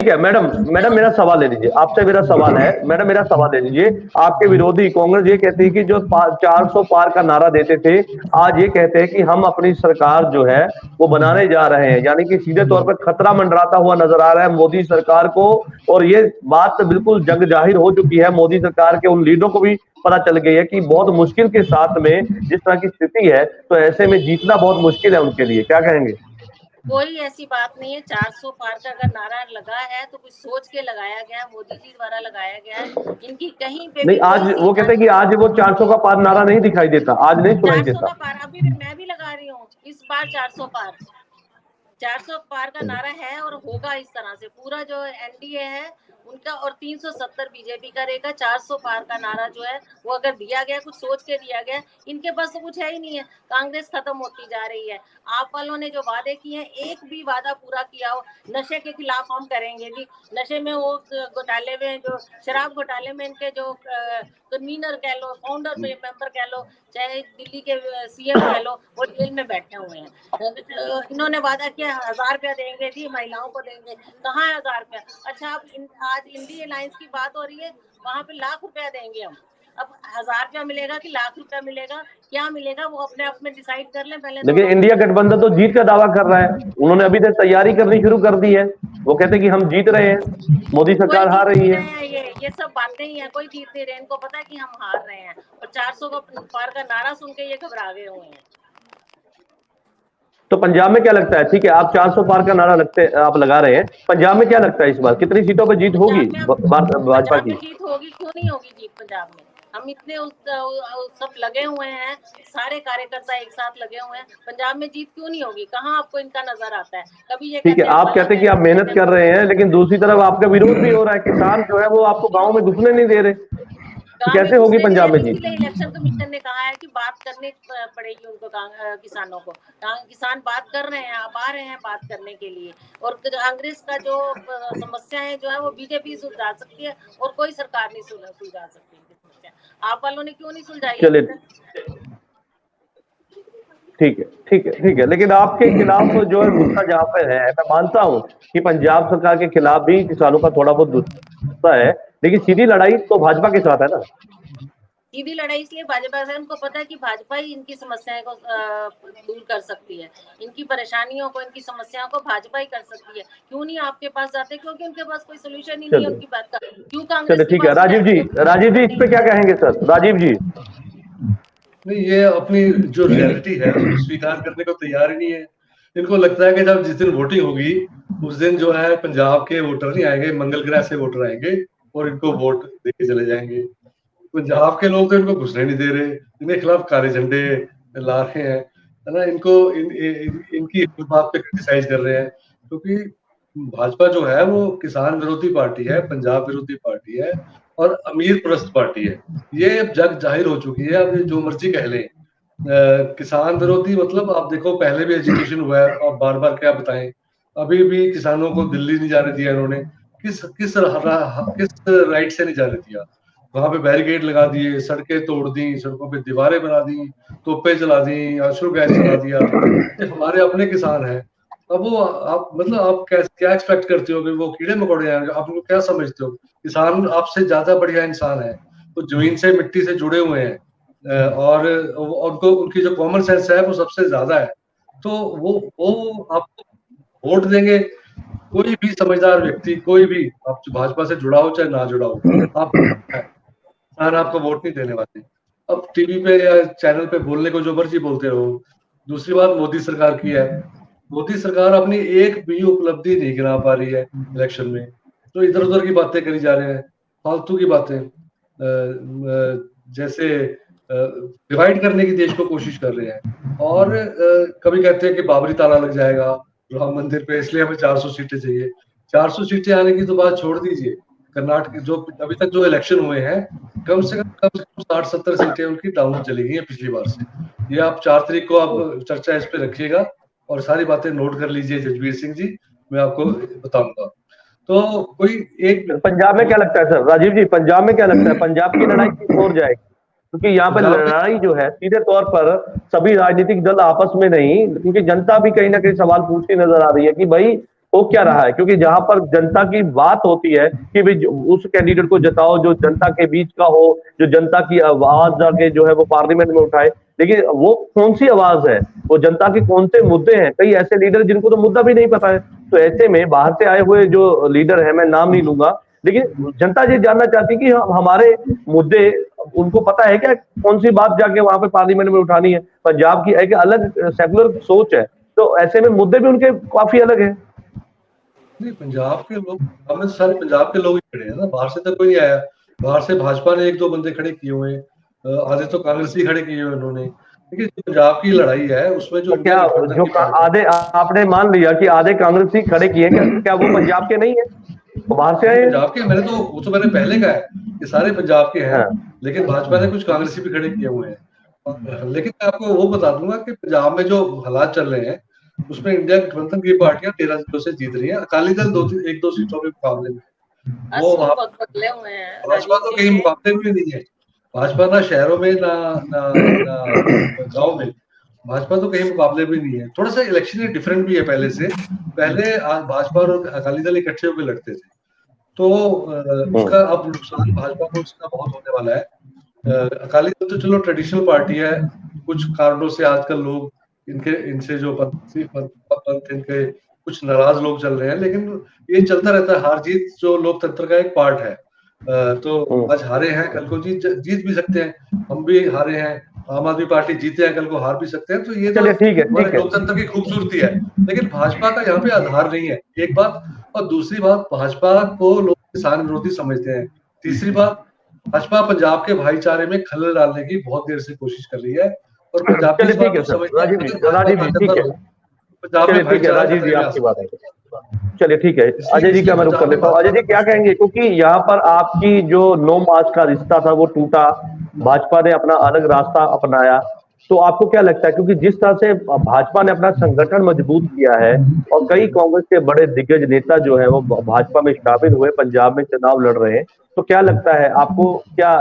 है मैडम मेरा सवाल ले लीजिए, आपसे मेरा सवाल है, मैडम मेरा सवाल ले लीजिए। आपके विरोधी कांग्रेस ये कहती है कि जो 400 पार का नारा देते थे, आज ये कहते हैं कि हम अपनी सरकार जो है वो बनाने जा रहे हैं, यानी कि सीधे तौर पर खतरा मंडराता हुआ नजर आ रहा है मोदी सरकार को, और ये बात बिल्कुल जग जाहिर हो चुकी है। मोदी सरकार के उन लीडरों को भी पता चल गई है कि बहुत मुश्किल के साथ में जिस तरह की स्थिति है, तो ऐसे में जीतना बहुत मुश्किल है उनके लिए। क्या कहेंगे? कोई ऐसी बात नहीं है। 400 पार का अगर नारा लगा है तो कुछ सोच के लगाया गया है, मोदी जी द्वारा लगाया गया है। इनकी कहीं पे नहीं, आज वो कहते हैं कि आज वो 400 का पार नारा नहीं दिखाई देता, आज नहीं सुनाई 400 देता। का पार अभी भी मैं भी लगा रही हूँ। इस बार 400 पार का नारा है और होगा इस तरह से। पूरा जो एनडीए है उनका और 370 बीजेपी का रहेगा। 400 पार का नारा जो है वो अगर दिया गया, कुछ सोच के दिया गया, इनके पास तो कुछ है ही नहीं है। कांग्रेस खत्म होती जा रही है। आप वालों ने जो वादे किए हैं, एक भी वादा पूरा किया हो। नशे के खिलाफ हम करेंगे जी। नशे में वो घोटाले में, जो शराब घोटाले में इनके जो कन्वीनर कह लो, फाउंडर मेंबर कह लो, चाहे दिल्ली के सीएम कह लो, वो जेल में बैठे हुए हैं। इन्होंने वादा किया 1000 रुपया देंगे जी, महिलाओं को देंगे। कहाँ है 1000 रुपया? अच्छा, अब आज इंडी अलायंस की बात हो रही है, वहां पे लाख रुपया देंगे हम। अब 1000 रुपया मिलेगा कि लाख रुपया मिलेगा, क्या मिलेगा वो अपने आप में डिसाइड कर लें पहले। लेकिन इंडिया गठबंधन तो जीत का दावा कर रहा है। उन्होंने अभी तक तैयारी करनी शुरू कर दी है। वो कहते हैं कि हम जीत रहे हैं, मोदी सरकार हार रही है। ये सब बातें ही है, कोई जीत नहीं रहे। इनको पता है कि हम हार रहे हैं, और 400 का पार का नारा सुन के ये घबरा गए हुए हैं। तो पंजाब में क्या लगता है? ठीक है, आप 400 पार का नारा आप लगा रहे हैं, पंजाब में क्या लगता है इस बार कितनी सीटों पर जीत होगी भाजपा की? जीत होगी, क्यों नहीं होगी जीत पंजाब में? हम इतने सब लगे हुए हैं, सारे कार्यकर्ता एक साथ लगे हुए हैं। पंजाब में जीत क्यों नहीं होगी? कहाँ आपको इनका नजर आता है? कभी ये ठीक है, आप कहते हैं कि आप मेहनत कर रहे हैं, लेकिन दूसरी तरफ आपका विरोध भी हो रहा है। किसान जो है वो आपको गाँव में घुसने नहीं दे रहे। कैसे होगी पंजाब में जीत? इलेक्शन कमीशन ने कहा है कि बात करनी पड़ेगी उनको, किसानों को। किसान बात कर रहे हैं, आप आ रहे हैं बात करने के लिए। और कांग्रेस का जो समस्याएं जो है वो बीजेपी सुलझा सकती है, और कोई सरकार नहीं सुलझा सकती। आप वालों ने क्यों नहीं सुलझाई? चलिए, ठीक है। लेकिन आपके खिलाफ जो है गुस्सा जहाँ पे है, मैं मानता हूँ कि पंजाब सरकार के खिलाफ भी किसानों का थोड़ा बहुत गुस्सा है, लेकिन सीधी लड़ाई तो भाजपा के साथ है ना। सीधी लड़ाई इसलिए भाजपा से, उनको पता है कि भाजपा ही इनकी समस्याएं को दूर कर सकती है। इनकी परेशानियों को, इनकी समस्याओं को भाजपा ही कर सकती है। क्यों नहीं आपके पास जाते? क्योंकि उनके पास कोई सोल्यूशन ही नहीं है उनकी बात का। क्यों कांग्रेस? ठीक है, राजीव जी इस पे क्या कहेंगे सर? राजीव जी। नहीं, ये अपनी जो रियलिटी है उसको स्वीकार करने को तैयार ही नहीं है। इनको लगता है कि जब जिस दिन वोटिंग होगी उस दिन जो है पंजाब के वोटर नहीं आएंगे, मंगल ग्रह से वोटर आएंगे और इनको वोट देके चले जाएंगे। पंजाब के लोग तो इनको घुसने नहीं दे रहे, इनके खिलाफ काले झंडे ला रहे हैं, है ना। इनको इनकी बात पे क्रिटिसाइज कर रहे हैं, क्योंकि भाजपा जो है वो किसान विरोधी पार्टी है, पंजाब विरोधी पार्टी है और अमीर परस्त पार्टी है। ये अब जग जाहिर हो चुकी है। अब जो मर्जी कह लें, किसान विरोधी मतलब आप देखो, पहले भी एजुकेशन हुआ है, आप बार बार क्या बताएं। अभी भी किसानों को दिल्ली नहीं जाने दिया इन्होंने। किस राइट से नहीं जाने दिया? वहां पे बैरिकेड लगा दिए, सड़कें तोड़ दी, सड़कों पे दीवारें बना दी, तोपे चला दी, अश्रु गैस चला दिया। ये हमारे अपने किसान हैं। अब वो आप मतलब आप क्या एक्सपेक्ट करते हो कि वो कीड़े मकोड़े आएंगे? आप उनको क्या समझते हो? किसान आपसे ज्यादा बढ़िया इंसान है, वो जमीन से मिट्टी से जुड़े हुए हैं, और उनको उनकी जो कॉमन सेंस है वो सबसे ज्यादा है। तो वो आपको वोट देंगे। कोई भी समझदार व्यक्ति, कोई भी, आप भाजपा से जुड़ा हो चाहे ना जुड़ा हो, आप किसान आपको वोट नहीं देने वाले। अब टीवी पे या चैनल पे बोलने को जो मर्जी बोलते रहो। दूसरी बात मोदी सरकार की है, मोदी सरकार अपनी एक भी उपलब्धि नहीं गिना पा रही है इलेक्शन में, तो इधर उधर की बातें करी जा रहे हैं, फालतू की बातें। जैसे डिवाइड करने की देश को कोशिश कर रहे हैं। और कभी कहते हैं कि बाबरी ताला लग जाएगा राम मंदिर पे, इसलिए हमें 400 सीटें चाहिए। 400 सीटें आने की तो बात छोड़ दीजिए। कर्नाटक जो अभी तक जो इलेक्शन हुए हैं, कम से कम 60-70 सीटें उनकी डाउन चली गई हैं पिछली बार से। ये आप 4 तारीख को आप चर्चा इस पे रखिएगा और सारी बातें नोट कर लीजिए जजबीर सिंह जी, मैं आपको बताऊंगा। तो कोई एक पंजाब में क्या लगता है सर? राजीव जी, पंजाब में क्या लगता है? पंजाब की लड़ाई किस ओर जाएगी? क्योंकि यहाँ पर लड़ाई जो है सीधे तौर पर सभी राजनीतिक दल आपस में नहीं, क्योंकि जनता भी कहीं ना कहीं सवाल पूछती नजर आ रही है कि भाई हो क्या रहा है। क्योंकि जहां पर जनता की बात होती है कि भाई उस कैंडिडेट को जिताओ जो जनता के बीच का हो, जो जनता की आवाज जाके जो है वो पार्लियामेंट में उठाए, लेकिन वो कौन सी आवाज है, वो जनता के कौन से मुद्दे हैं। कई ऐसे लीडर जिनको तो मुद्दा भी नहीं पता है। तो ऐसे में बाहर से आए हुए जो लीडर है, मैं नाम नहीं लूंगा, लेकिन जनता ये जानना चाहती है कि हमारे मुद्दे उनको पता है क्या, कौन सी बात जाके वहां पे पार्लियामेंट में उठानी है। पंजाब की एक अलग सेकुलर सोच है, तो ऐसे में मुद्दे भी उनके काफी अलग है। नहीं, पंजाब के लोग, हमें सारे पंजाब के लोग ही खड़े हैं ना, बाहर से तो कोई नहीं आया। बाहर से भाजपा ने 1-2 बंदे खड़े किए हुए हैं, आधे तो कांग्रेस ही खड़े किए हुए उन्होंने। लेकिन जो पंजाब की लड़ाई है उसमें जो तो क्या जो आधे आपने मान लिया कि आधे कांग्रेस ही खड़े किए, क्या वो पंजाब के नहीं है, वो बाहर से आए हैं? पंजाब के, वो तो मैंने पहले कहा है कि सारे पंजाब के हैं। हाँ। लेकिन भाजपा ने कुछ कांग्रेसी भी खड़े किए हुए हैं। लेकिन मैं आपको वो बता दूंगा कि पंजाब में जो हालात चल रहे हैं उसमें इंडिया गठबंधन की पार्टियां 13 सीटों से जीत रही हैं। अकाली दल 1-2 सीटों के मुकाबले में, वो बदले हुए हैं। भाजपा तो कहीं मुकाबले में नहीं है। भाजपा ना शहरों में ना गाँव में, भाजपा तो कहीं मुकाबले में नहीं है। थोड़ा सा इलेक्शन डिफरेंट भी है पहले से। पहले भाजपा और अकाली दल इकट्ठे होकर लड़ते थे, तो उसका अब नुकसान भाजपा को उसका बहुत होने वाला है। अकाली दल तो चलो ट्रेडिशनल पार्टी है, कुछ कारणों से आजकल लोग इनसे जो पंथ इनके कुछ नाराज लोग चल रहे हैं, लेकिन ये चलता रहता है। हार जीत जो लोकतंत्र का एक पार्ट है। तो आज हारे हैं, कल को जीत भी सकते हैं। हम भी हारे हैं, आम आदमी पार्टी जीते हैं, कल को हार भी सकते हैं। तो ये तो ठीक है लोकतंत्र की खूबसूरती है। लेकिन भाजपा का यहाँ पे आधार नहीं है, एक बात। और दूसरी बात, भाजपा को लोग किसान विरोधी समझते हैं। तीसरी बात, भाजपा पंजाब के भाईचारे में खलल डालने की बहुत देर से कोशिश कर रही है। और पंजाब राजीव जी आपकी बात है। चलिए ठीक है, अजय जी का मैं रुक कर लेता हूँ। अजय जी क्या कहेंगे, क्योंकि यहाँ पर आपकी जो 9 मार्च का रिश्ता था वो टूटा, भाजपा ने अपना अलग रास्ता अपनाया, तो आपको क्या लगता है, क्योंकि जिस तरह से भाजपा ने अपना संगठन मजबूत किया है और कई कांग्रेस के बड़े दिग्गज नेता जो है वो भाजपा में शामिल हुए, पंजाब में चुनाव लड़ रहे हैं, तो क्या लगता है आपको, क्या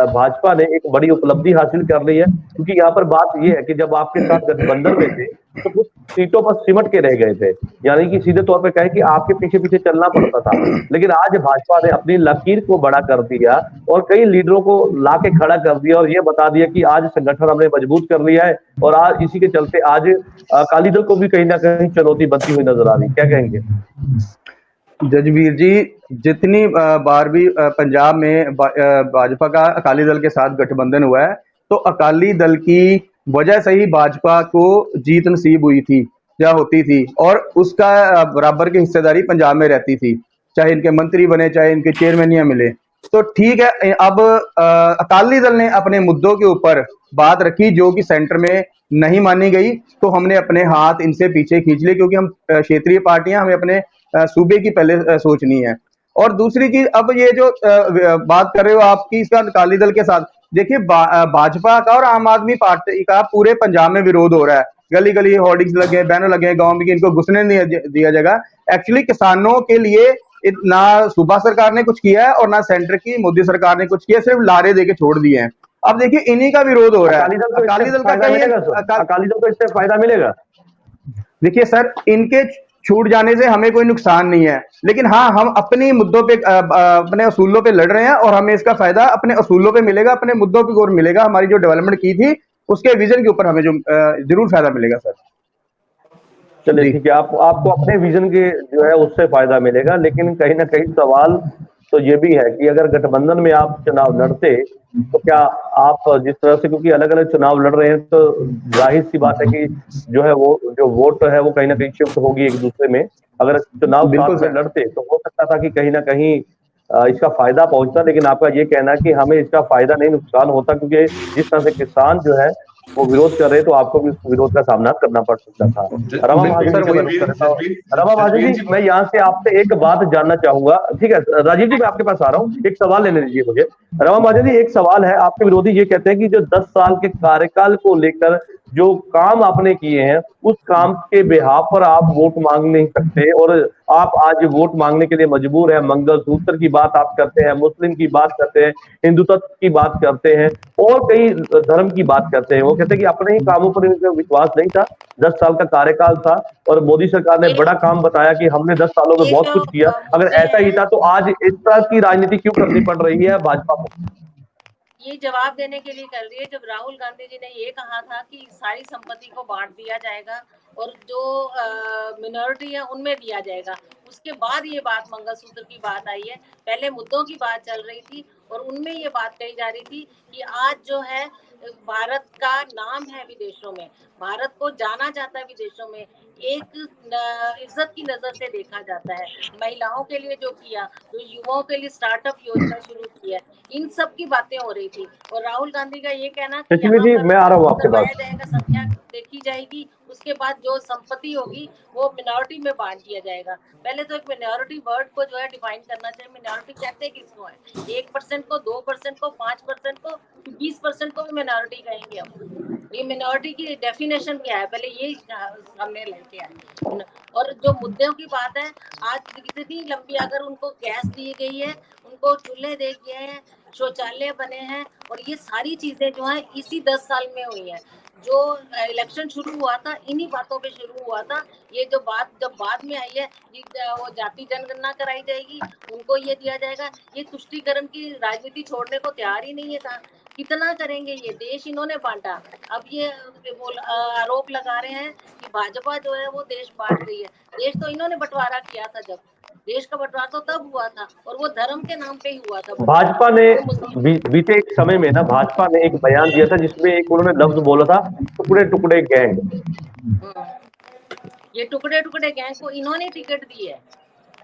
भाजपा ने एक बड़ी उपलब्धि हासिल कर ली है? क्योंकि यहाँ पर बात ये है कि जब आपके साथ गठबंधन में थे तो कुछ सीटों पर सिमट के रह गए थे, यानी कि सीधे तौर पे कहे कि आपके पीछे पीछे चलना पड़ता था। लेकिन आज भाजपा ने अपनी लकीर को बड़ा कर दिया और कई लीडरों को लाके खड़ा कर दिया और ये बता दिया कि आज संगठन हमने मजबूत कर लिया है। और आज इसी के चलते आज अकाली दल को भी कहीं ना कहीं चुनौती बनती हुई नजर आ रही, क्या कहेंगे? जजबीर जी, जितनी बार भी पंजाब में भाजपा का अकाली दल के साथ गठबंधन हुआ है, तो अकाली दल की वजह से ही भाजपा को जीत नसीब हुई थी या होती थी, और उसका बराबर की हिस्सेदारी पंजाब में रहती थी, चाहे इनके मंत्री बने, चाहे इनके चेयरमैनियां मिले। तो ठीक है, अब अकाली दल ने अपने मुद्दों के ऊपर बात रखी जो कि सेंटर में नहीं मानी गई, तो हमने अपने हाथ इनसे पीछे खींच लिए, क्योंकि हम क्षेत्रीय पार्टियां, हमें अपने सूबे की पहले सोचनी है। और दूसरी चीज, अब ये जो बात कर रहे हो आपकी इसका अकाली दल के साथ, देखिए भाजपा का और आम आदमी पार्टी का पूरे पंजाब में विरोध हो रहा है। गली गली होर्डिंग्स लगे, बैनर लगे, गांव में इनको घुसने नहीं दिया जाएगा। एक्चुअली किसानों के लिए ना सूबा सरकार ने कुछ किया है और ना सेंटर की मोदी सरकार ने कुछ किया, सिर्फ लारे देके छोड़ दिए हैं। अब देखिए इन्हीं का विरोध हो रहा है। अकाली दल को इससे फायदा मिलेगा? देखिए सर, इनके छूट जाने से हमें कोई नुकसान नहीं है, लेकिन हाँ, हम अपने मुद्दों पे, अपने असूलों पे लड़ रहे हैं और हमें इसका फायदा अपने असूलों पे मिलेगा, अपने मुद्दों की ओर मिलेगा। हमारी जो डेवलपमेंट की थी उसके विजन के ऊपर हमें जो जरूर फायदा मिलेगा सर। चलिए ठीक है, आपको अपने विजन के जो है उससे फायदा मिलेगा, लेकिन कहीं ना कहीं सवाल तो ये भी है कि अगर गठबंधन में आप चुनाव लड़ते तो क्या आप जिस तरह से, क्योंकि अलग अलग चुनाव लड़ रहे हैं, तो जाहिर सी बात है कि जो है वो जो वोट है वो कहीं ना कहीं शिफ्ट होगी एक दूसरे में। अगर चुनाव साथ में लड़ते तो हो सकता था कि कहीं ना कहीं इसका फायदा पहुंचता, लेकिन आपका ये कहना है कि हमें इसका फायदा नहीं नुकसान होता, क्योंकि जिस तरह से किसान जो है वो विरोध कर रहे, तो आपको भी विरोध का सामना करना पड़ सकता था। रमा महाजन जी, मैं यहाँ से आपसे एक बात जानना चाहूंगा, ठीक है? राजीव जी, मैं आपके पास आ रहा हूँ, एक सवाल लेने दीजिए मुझे। रमा महाजन जी, एक सवाल है, आपके विरोधी ये कहते हैं कि जो 10 साल के कार्यकाल को लेकर जो काम आपने किए हैं उस काम के बेहाव पर आप वोट मांग नहीं सकते, और आप आज वोट मांगने के लिए मजबूर है। मंगलसूत्र की बात आप करते हैं, मुस्लिम की बात करते हैं, हिंदुत्व की बात करते हैं और कई धर्म की बात करते हैं। वो कहते हैं कि अपने ही कामों पर इनका विश्वास नहीं था, 10 साल का कार्यकाल था और मोदी सरकार ने बड़ा काम बताया कि हमने 10 सालों में बहुत कुछ किया। अगर ऐसा ही था तो आज इस तरह की राजनीति क्यों करनी पड़ रही है भाजपा को? ये जवाब देने के लिए कर रही है जब राहुल गांधी जी ने ये कहा था कि सारी संपत्ति को बांट दिया जाएगा और जो मिनॉरिटी है उनमें दिया जाएगा। उसके बाद ये बात मंगलसूत्र की बात आई है। पहले मुद्दों की बात चल रही थी और उनमें ये बात कही जा रही थी कि आज जो है भारत का नाम है विदेशों में, भारत को जाना जाता है विदेशों में, एक इज्जत की नजर से देखा जाता है। महिलाओं के लिए जो किया, जो युवाओं के लिए स्टार्टअप योजना शुरू की है, इन सब की बातें हो रही थी। और राहुल गांधी का ये कहना कि लक्ष्मी जी, मैं आ रहा हूँ आपके पास। करवाया जाएगा, संख्या देखी जाएगी, उसके बाद जो संपत्ति होगी वो मिनॉरिटी में बांट दिया जाएगा। पहले तो एक मिनॉरिटी वर्ड को जो है डिफाइन करना चाहिए। मिनॉरिटी कहते हैं किसको है? 1% को, 2% को, 5% को, 20% को भी मिनॉरिटी कहेंगे हम। ये मिनॉरिटी की डेफिनेशन क्या है, पहले ये हमने लेके आए। और जो मुद्दों की बात है, आज इतनी लंबी, अगर उनको गैस दी गई है, उनको चूल्हे दे गए हैं, शौचालय बने हैं, और ये सारी चीजें जो है इसी 10 साल में हुई है। जो इलेक्शन शुरू हुआ था इन्हीं बातों पे शुरू हुआ था। ये जो बात जब बाद में आई है, वो जाति जनगणना कराई जाएगी, उनको ये दिया जाएगा, ये तुष्टीकरण की राजनीति छोड़ने को तैयार ही नहीं है। कितना करेंगे? ये देश इन्होंने बांटा। अब ये आरोप लगा रहे हैं कि भाजपा जो है वो देश बांट रही है। देश तो इन्होंने बंटवारा किया था, जब देश का बंटवारा तो तब हुआ था, और वो धर्म के नाम पे ही हुआ था। भाजपा ने बीते एक समय में ना, भाजपा ने एक बयान दिया था जिसमें एक उन्होंने लफ्ज बोला था, टुकड़े टुकड़े गैंग। ये टुकड़े टुकड़े गैंग को इन्होंने टिकट दी है।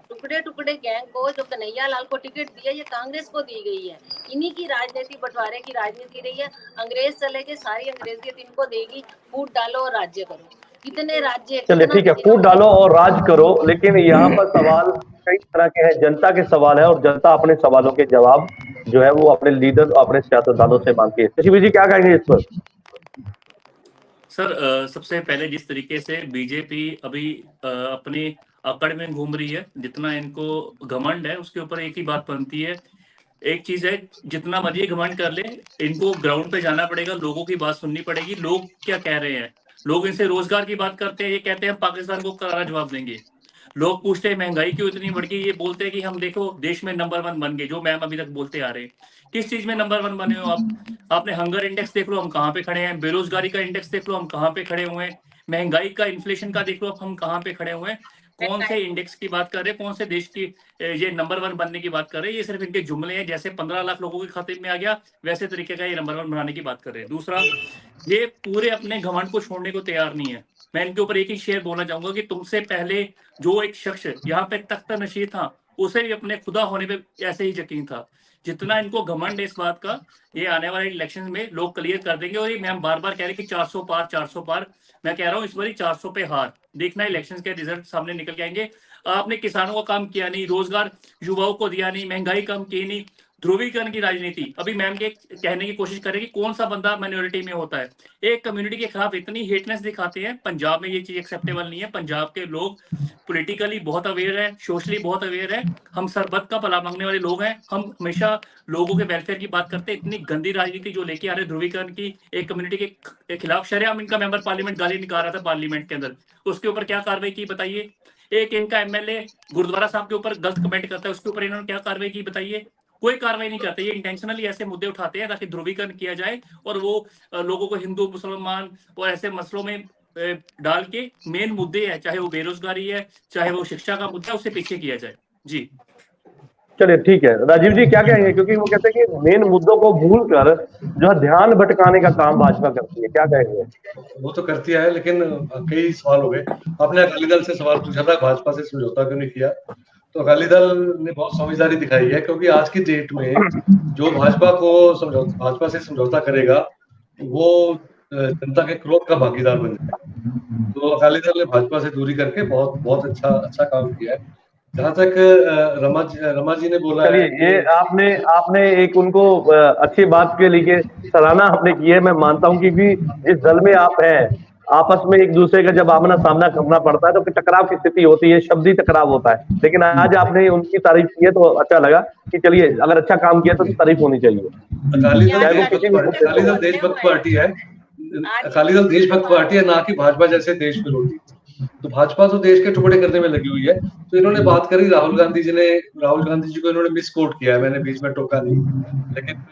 टुकड़े टुकड़े गैंग को, जो कन्हैया लाल को टिकट दिया, ये कांग्रेस को दी गई है। इन्हीं की राजनीति, बंटवारे की राजनीति रही है। अंग्रेज चले गए, सारी अंग्रेजियत इनको देगी। फूट डालो और राज्य करो। कितने राज्य, चलिए ठीक है, फूट डालो और राज करो, लेकिन यहाँ पर सवाल कई तरह के हैं, जनता के सवाल है, और जनता अपने सवालों के जवाब जो है वो अपने लीडर, अपने सियासतदानों से मांगती है। शशि जी क्या कहेंगे इस पर? सर, सबसे पहले जिस तरीके से बीजेपी अभी अपनी अकड़ में घूम रही है, जितना इनको घमंड है, उसके ऊपर एक ही बात बनती है। एक चीज है, जितना मर्जी घमंड कर ले, इनको ग्राउंड पे जाना पड़ेगा, लोगों की बात सुननी पड़ेगी। लोग क्या कह रहे हैं? लोग इनसे रोजगार की बात करते हैं, ये कहते हैं हम पाकिस्तान को करारा जवाब देंगे। लोग पूछते हैं महंगाई क्यों इतनी बढ़ गई, ये बोलते हैं कि हम देखो देश में नंबर 1 बन गए, जो मैम अभी तक बोलते आ रहे हैं। किस चीज में नंबर 1 बने हो आप? आपने हंगर इंडेक्स देख लो, हम कहाँ पे खड़े हैं। बेरोजगारी का इंडेक्स देख लो, हम कहाँ पे खड़े हुए हैं। महंगाई का, इन्फ्लेशन का देख लो, हम कहाँ पे खड़े हुए हैं। कौन से इंडेक्स की बात कर रहे हैं? कौन से देश की ये नंबर 1 बनने की बात कर रहे हैं? ये सिर्फ इनके जुमले हैं। जैसे 15 लाख लोगों के खाते में आ गया, वैसे तरीके का ये नंबर 1 बनाने की बात कर रहे हैं। दूसरा, ये पूरे अपने घमंड को छोड़ने को तैयार नहीं है। मैं इनके ऊपर एक ही शेर बोलना चाहूंगा कि तुमसे पहले जो एक शख्स यहाँ पे तख्त नशीर था, उसे भी अपने खुदा होने पे ऐसे ही यकीन था। जितना इनको घमंड है इस बात का, ये आने वाले इलेक्शन में लोग क्लियर कर देंगे। और ये मैम बार बार कह रहे कि 400 पार, 400 पार। मैं कह रहा हूँ इस बार 400 पे हार देखना। इलेक्शन के रिजल्ट सामने निकल के आएंगे। आपने किसानों का काम किया नहीं, रोजगार युवाओं को दिया नहीं, महंगाई कम की नहीं, ध्रुवीकरण की राजनीति। अभी मैम के कहने की कोशिश करें कि कौन सा बंदा माइनॉरिटी में होता है, एक कम्युनिटी के खिलाफ इतनी हेटनेस दिखाते हैं। पंजाब में ये चीज एक्सेप्टेबल नहीं है। पंजाब के लोग पॉलिटिकली बहुत अवेयर है, सोशली बहुत अवेयर है। हम सरबत का भला मांगने वाले लोग हैं। हम हमेशा लोगों के वेलफेयर की बात करते हैं। इतनी गंदी राजनीति जो लेके आ रहे ध्रुवीकरण की, एक कम्युनिटी के खिलाफ। शरेआम इनका मेंबर पार्लियामेंट गाली निकाल रहा था पार्लियामेंट के अंदर, उसके ऊपर क्या कार्रवाई की बताइए? एक इनका एमएलए गुरुद्वारा साहब के ऊपर गलत कमेंट करता है, उसके ऊपर इन्होंने क्या कार्रवाई की बताइए? कोई कार्रवाई नहीं करते। ये इंटेंशनली ऐसे मुद्दे उठाते हैं ताकि ध्रुवीकरण किया जाए, और वो लोगों को हिंदू मुसलमान और ऐसे मसलों में डाल के मेन मुद्दे है, चाहे वो बेरोजगारी है, चाहे वो शिक्षा का मुद्दा है, उसे पीछे किया जाए। जी चलिए ठीक है, राजीव जी क्या कहेंगे? क्योंकि वो कहते हैं कि मेन मुद्दों को भूलकर जो है ध्यान भटकाने का काम भाजपा करती है, क्या कहेंगे? वो तो करती है, लेकिन कई सवाल हो गए। आपने अकाली दल से सवाल पूछा था भाजपा से समझौता क्यों नहीं किया, तो अकाली दल ने बहुत समझदारी दिखाई है, क्योंकि आज की डेट में जो भाजपा से समझौता करेगा वो जनता के क्रोध का भागीदार बन जाएगा। तो अकाली दल ने भाजपा से दूरी करके बहुत बहुत अच्छा काम किया है। जहां तक रमा जी ने बोला है, ये आपने एक उनको अच्छी बात के लिए सराहना आपने की है, मैं मानता हूं, क्योंकि जिस दल में आप हैं, आपस में एक दूसरे का जब आमना सामना करना पड़ता है तो टकराव की स्थिति होती है, शब्दी टकराव होता है। लेकिन आज आपने उनकी तारीफ की है तो अच्छा लगा कि चलिए, अगर अच्छा काम किया तो तारीफ होनी चाहिए। अकाली दल देशभक्त पार्टी है, अकाली दल देशभक्त पार्टी है, ना कि भाजपा जैसे देश विरोधी। तो भाजपा तो देश के टुकड़े करने में लगी हुई है। तो इन्होंने बात करी राहुल गांधी जी को इन्होंने मिस कोट किया है, मैंने बीच में टोका नहीं, लेकिन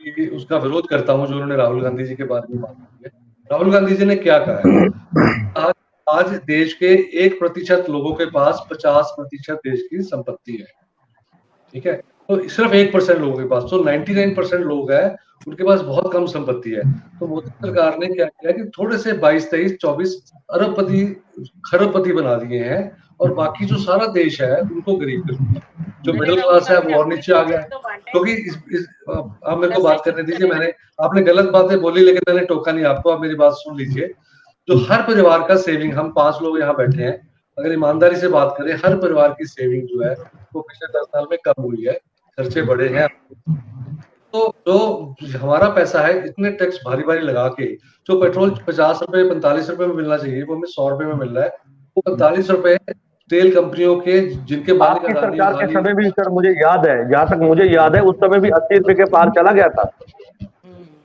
कि उसका विरोध करता हूँ जो उन्होंने राहुल गांधी जी के बारे में बात की है। राहुल गांधी जी ने क्या कहा है? आज देश के 1% लोगों के पास 50% देश की संपत्ति है, ठीक है। तो सिर्फ 1% लोगों के पास, तो 99% लोग हैं उनके पास बहुत कम संपत्ति है। तो मोदी सरकार ने क्या किया कि थोड़े से 22, 23, 24 अरबपति खरबपति बना दिए हैं और बाकी जो सारा देश है उनको गरीब कर दिया। जो मिडिल क्लास है वो और नीचे आ गया है। क्योंकि आप मेरे को बात करने दीजिए, आपने गलत बातें बोली लेकिन मैंने टोका नहीं आपको, आप मेरी बात सुन लीजिए। जो हर परिवार का सेविंग, हम 5 लोग यहाँ बैठे हैं, अगर ईमानदारी से बात करें, हर परिवार की सेविंग जो है वो पिछले 10 साल में कम हुई है, खर्चे बढ़े हैं। तो जो हमारा पैसा है, इतने टैक्स भारी भारी लगा के, जो पेट्रोल 50 रुपए 45 रुपए में मिलना चाहिए वो हमें 100 रुपए में मिल रहा है। वो 45 रुपए तेल कंपनियों के, जिनके मालिक आपकी सरकार के समय भी सर मुझे याद है, जहां तक मुझे याद है उस समय भी 80 रुपए के पार चला गया था।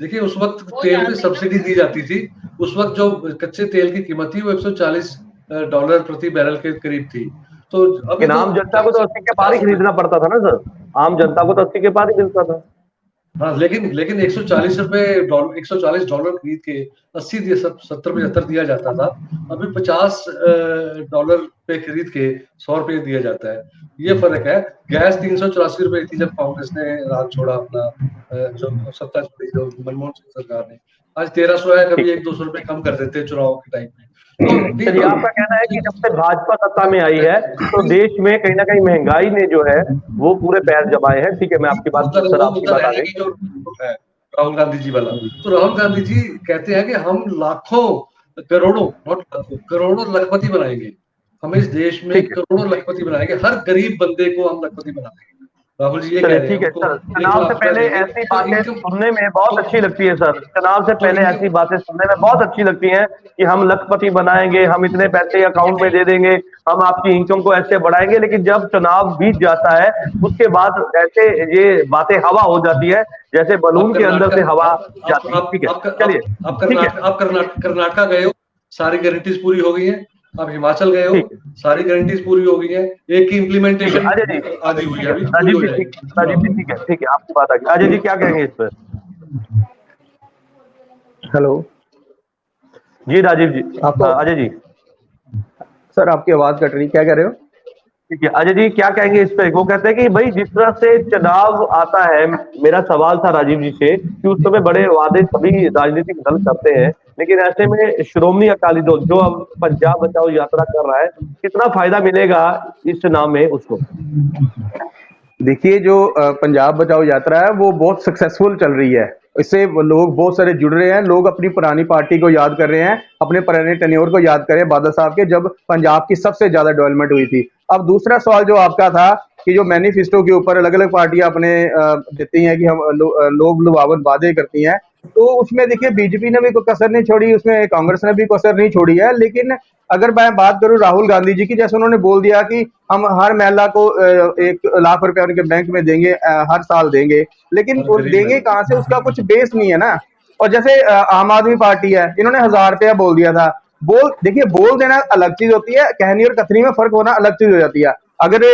देखिए उस वक्त तेल पे सब्सिडी दी जाती थी। उस वक्त जो कच्चे तेल की कीमत थी वो $140 प्रति बैरल के करीब थी। तो अभी आम जनता को तो 80 के पार ही खरीदना पड़ता था ना सर, आम जनता को तो 80 के पार ही मिलता था। हाँ, लेकिन $140 खरीद के 80 70 75 दिया जाता था। अभी $50 पे खरीद के 100 रुपए दिया जाता है। ये फर्क है। गैस 384 रुपए थी जब कांग्रेस ने राज छोड़ा, अपना जो सत्ता छोड़ी, जो मनमोहन सिंह सरकार ने। आज 1300 है, कभी 100-200 रुपए कम कर देते हैं चुनाव के टाइम में। चलिए, आपका कहना है कि जब से भाजपा सत्ता में आई है तो देश में कहीं ना कहीं महंगाई ने जो है वो पूरे पैर जमाए हैं। ठीक है, मैं आपकी बात आ गई। जो राहुल गांधी जी वाला, तो राहुल गांधी जी कहते हैं कि हम लाखों करोड़ों, नॉट लाखों, करोड़ों लखपति बनाएंगे। हम इस देश में करोड़ों लखपति बनाएंगे, हर गरीब बंदे को हम लखपति बनाएंगे। राहुल जी ये कह रहे हैं। ठीक है सर, चुनाव से पहले ऐसी बातें सुनने में बहुत अच्छी लगती है सर। चुनाव से पहले ऐसी बातें सुनने में बहुत अच्छी लगती हैं कि हम लखपति बनाएंगे, हम इतने पैसे अकाउंट में दे देंगे, हम आपकी इनकम को ऐसे बढ़ाएंगे। लेकिन जब चुनाव बीत जाता है उसके बाद ऐसे ये बातें हवा हो जाती है, जैसे बलून के अंदर से हवा जाती है। ठीक है, चलिए, आप कर्नाटका गए हो, सारी गारंटीज पूरी हो गई है। आप हिमाचल गए हो, सारी गारंटीज पूरी हो गई है। एक की इम्प्लीमेंटेशन आधी हुई है अभी। राजीव जी ठीक है, आपकी बात आ गई। अजय जी क्या कहेंगे इस पर? हेलो जी राजीव जी, अजय जी। सर आपकी आवाज कट रही, क्या कह रहे हो? ठीक है, अजय जी क्या कहेंगे इस पे? वो कहते हैं कि भाई जिस तरह से चुनाव आता है, मेरा सवाल था राजीव जी से कि उस समय बड़े वादे सभी राजनीतिक दल करते हैं, लेकिन ऐसे में श्रोमणी अकाली दल जो अब पंजाब बचाओ यात्रा कर रहा है, कितना फायदा मिलेगा इस चुनाव में उसको? देखिए, जो पंजाब बचाओ यात्रा है वो बहुत सक्सेसफुल चल रही है। इससे लोग बहुत सारे जुड़ रहे हैं। लोग अपनी पुरानी पार्टी को याद कर रहे हैं, अपने पुराने टेन्योर को याद कर रहे हैं, बादल साहब के, जब पंजाब की सबसे ज्यादा डेवलपमेंट हुई थी। अब दूसरा सवाल जो आपका था कि जो मैनिफेस्टो के ऊपर अलग अलग पार्टियां अपने देती हैं कि हम लोग लुभावन वादे करती हैं, तो उसमें देखिए बीजेपी ने भी कोई कसर नहीं छोड़ी, उसमें कांग्रेस ने भी कसर नहीं छोड़ी है। लेकिन अगर मैं बात करूं राहुल गांधी जी की, जैसे उन्होंने बोल दिया कि हम हर महिला को 1 लाख रुपए उनके बैंक में देंगे, हर साल देंगे, लेकिन वो देंगे कहां से, उसका कुछ बेस नहीं है ना। और जैसे आम आदमी पार्टी है, इन्होंने 1000 रुपया बोल दिया था। देखिए, बोल देना अलग चीज होती है, कहनी और कथनी में फर्क होना अलग चीज हो जाती है। अगर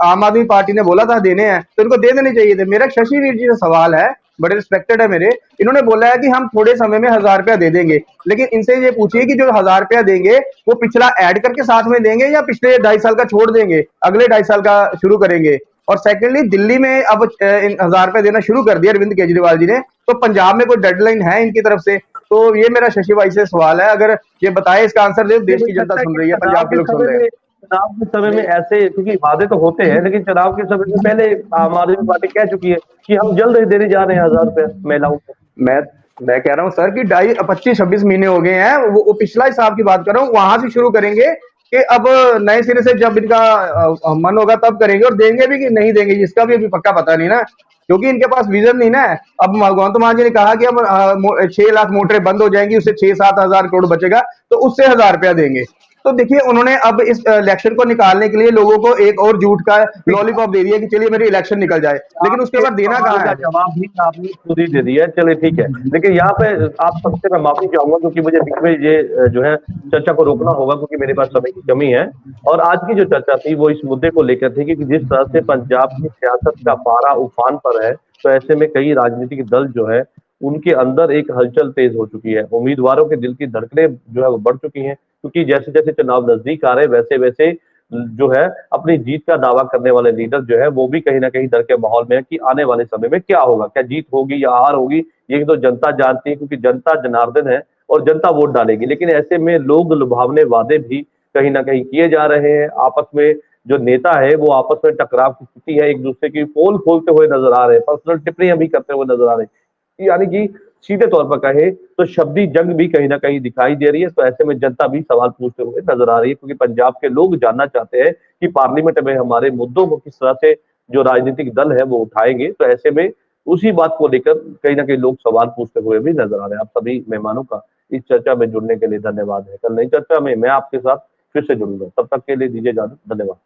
आम आदमी पार्टी ने बोला था देने हैं तो इनको दे देने चाहिए थे। मेरा शशि वीर जी से सवाल है, बड़े रिस्पेक्टेड है मेरे, इन्होंने बोला है कि हम थोड़े समय में 1000 रुपया दे देंगे, लेकिन इनसे ये पूछिए कि जो 1000 रुपया देंगे वो पिछला ऐड करके साथ में देंगे या पिछले 2.5 साल का छोड़ देंगे, अगले 2.5 साल का शुरू करेंगे। और सेकेंडली, दिल्ली में अब 1000 रुपया देना शुरू कर दिया अरविंद केजरीवाल जी ने, तो पंजाब में कोई डेडलाइन है इनकी तरफ से? तो ये मेरा शशि भाई से सवाल है, अगर ये बताए, इसका आंसर दे। देश की जनता सुन रही है, पंजाब के लोग सुन रहे हैं। चुनाव के समय में ऐसे, क्योंकि वादे तो होते हैं, लेकिन चुनाव के समय में पहले आम आदमी पार्टी कह चुकी है कि हम जल्द ही देने जा रहे हैं 1000 रुपया महिलाओं को। मैं कह रहा हूँ सर कि 25-26 महीने हो गए हैं, वो पिछला हिसाब की बात कर रहा हूँ, वहां से शुरू करेंगे कि अब नए सिरे से जब इनका मन होगा तब करेंगे, और देंगे भी कि नहीं देंगे इसका भी अभी पक्का पता नहीं ना, क्योंकि इनके पास विजन नहीं ना। अब भगवंत मान जी ने कहा कि अब 6 लाख मोटरें बंद हो जाएंगी, उससे 6-7 हजार करोड़ बचेगा, तो उससे 1000 रुपया देंगे। तो देखिए उन्होंने अब इस इलेक्शन को निकालने के लिए लोगों को एक और झूठ का लॉलीपॉप दे दिया कि चलिए मेरी इलेक्शन निकल जाए, लेकिन उसके बाद देना सवाल कहाँ का है? जवाब भी आपने खुद ही दे दिया है, चलिए ठीक है। लेकिन यहाँ पे आप सबसे मैं माफी चाहूंगा क्योंकि मुझे बीच में ये जो है चर्चा को रोकना होगा क्योंकि मेरे पास समय की कमी है। और आज की जो चर्चा थी वो इस मुद्दे को लेकर थी कि जिस तरह से पंजाब की सियासत का पारा उफान पर है, तो ऐसे में कई राजनीतिक दल जो है उनके अंदर एक हलचल तेज हो चुकी है। उम्मीदवारों के दिल की धड़कनें जो है वो बढ़ चुकी हैं क्योंकि जैसे जैसे चुनाव नजदीक आ रहे वैसे वैसे जो है अपनी जीत का दावा करने वाले लीडर जो है वो भी कहीं ना कहीं डर के माहौल में है कि आने वाले समय में क्या होगा, क्या जीत होगी या हार होगी, ये तो जनता जानती है क्योंकि जनता जनार्दन है और जनता वोट डालेगी। लेकिन ऐसे में लोग लुभावने वादे भी कहीं ना कहीं किए जा रहे हैं। आपस में जो नेता है वो आपस में टकराव की स्थिति है, एक दूसरे की पोल खोलते हुए नजर आ रहे हैं, पर्सनल टिप्पणियां भी करते हुए नजर आ रहे हैं, यानी कि सीधे तौर पर कहे तो शब्दी जंग भी कहीं ना कहीं दिखाई दे रही है। तो ऐसे में जनता भी सवाल पूछते हुए नजर आ रही है क्योंकि पंजाब के लोग जानना चाहते हैं कि पार्लियामेंट में हमारे मुद्दों को किस तरह से जो राजनीतिक दल है वो उठाएंगे। तो ऐसे में उसी बात को लेकर कहीं ना कहीं लोग सवाल पूछते हुए भी नजर आ रहे हैं। आप सभी मेहमानों का इस चर्चा में जुड़ने के लिए धन्यवाद है। कल नई चर्चा में मैं आपके साथ फिर से जुड़ूंगा, तब तक के लिए दीजिए इजाजत, धन्यवाद।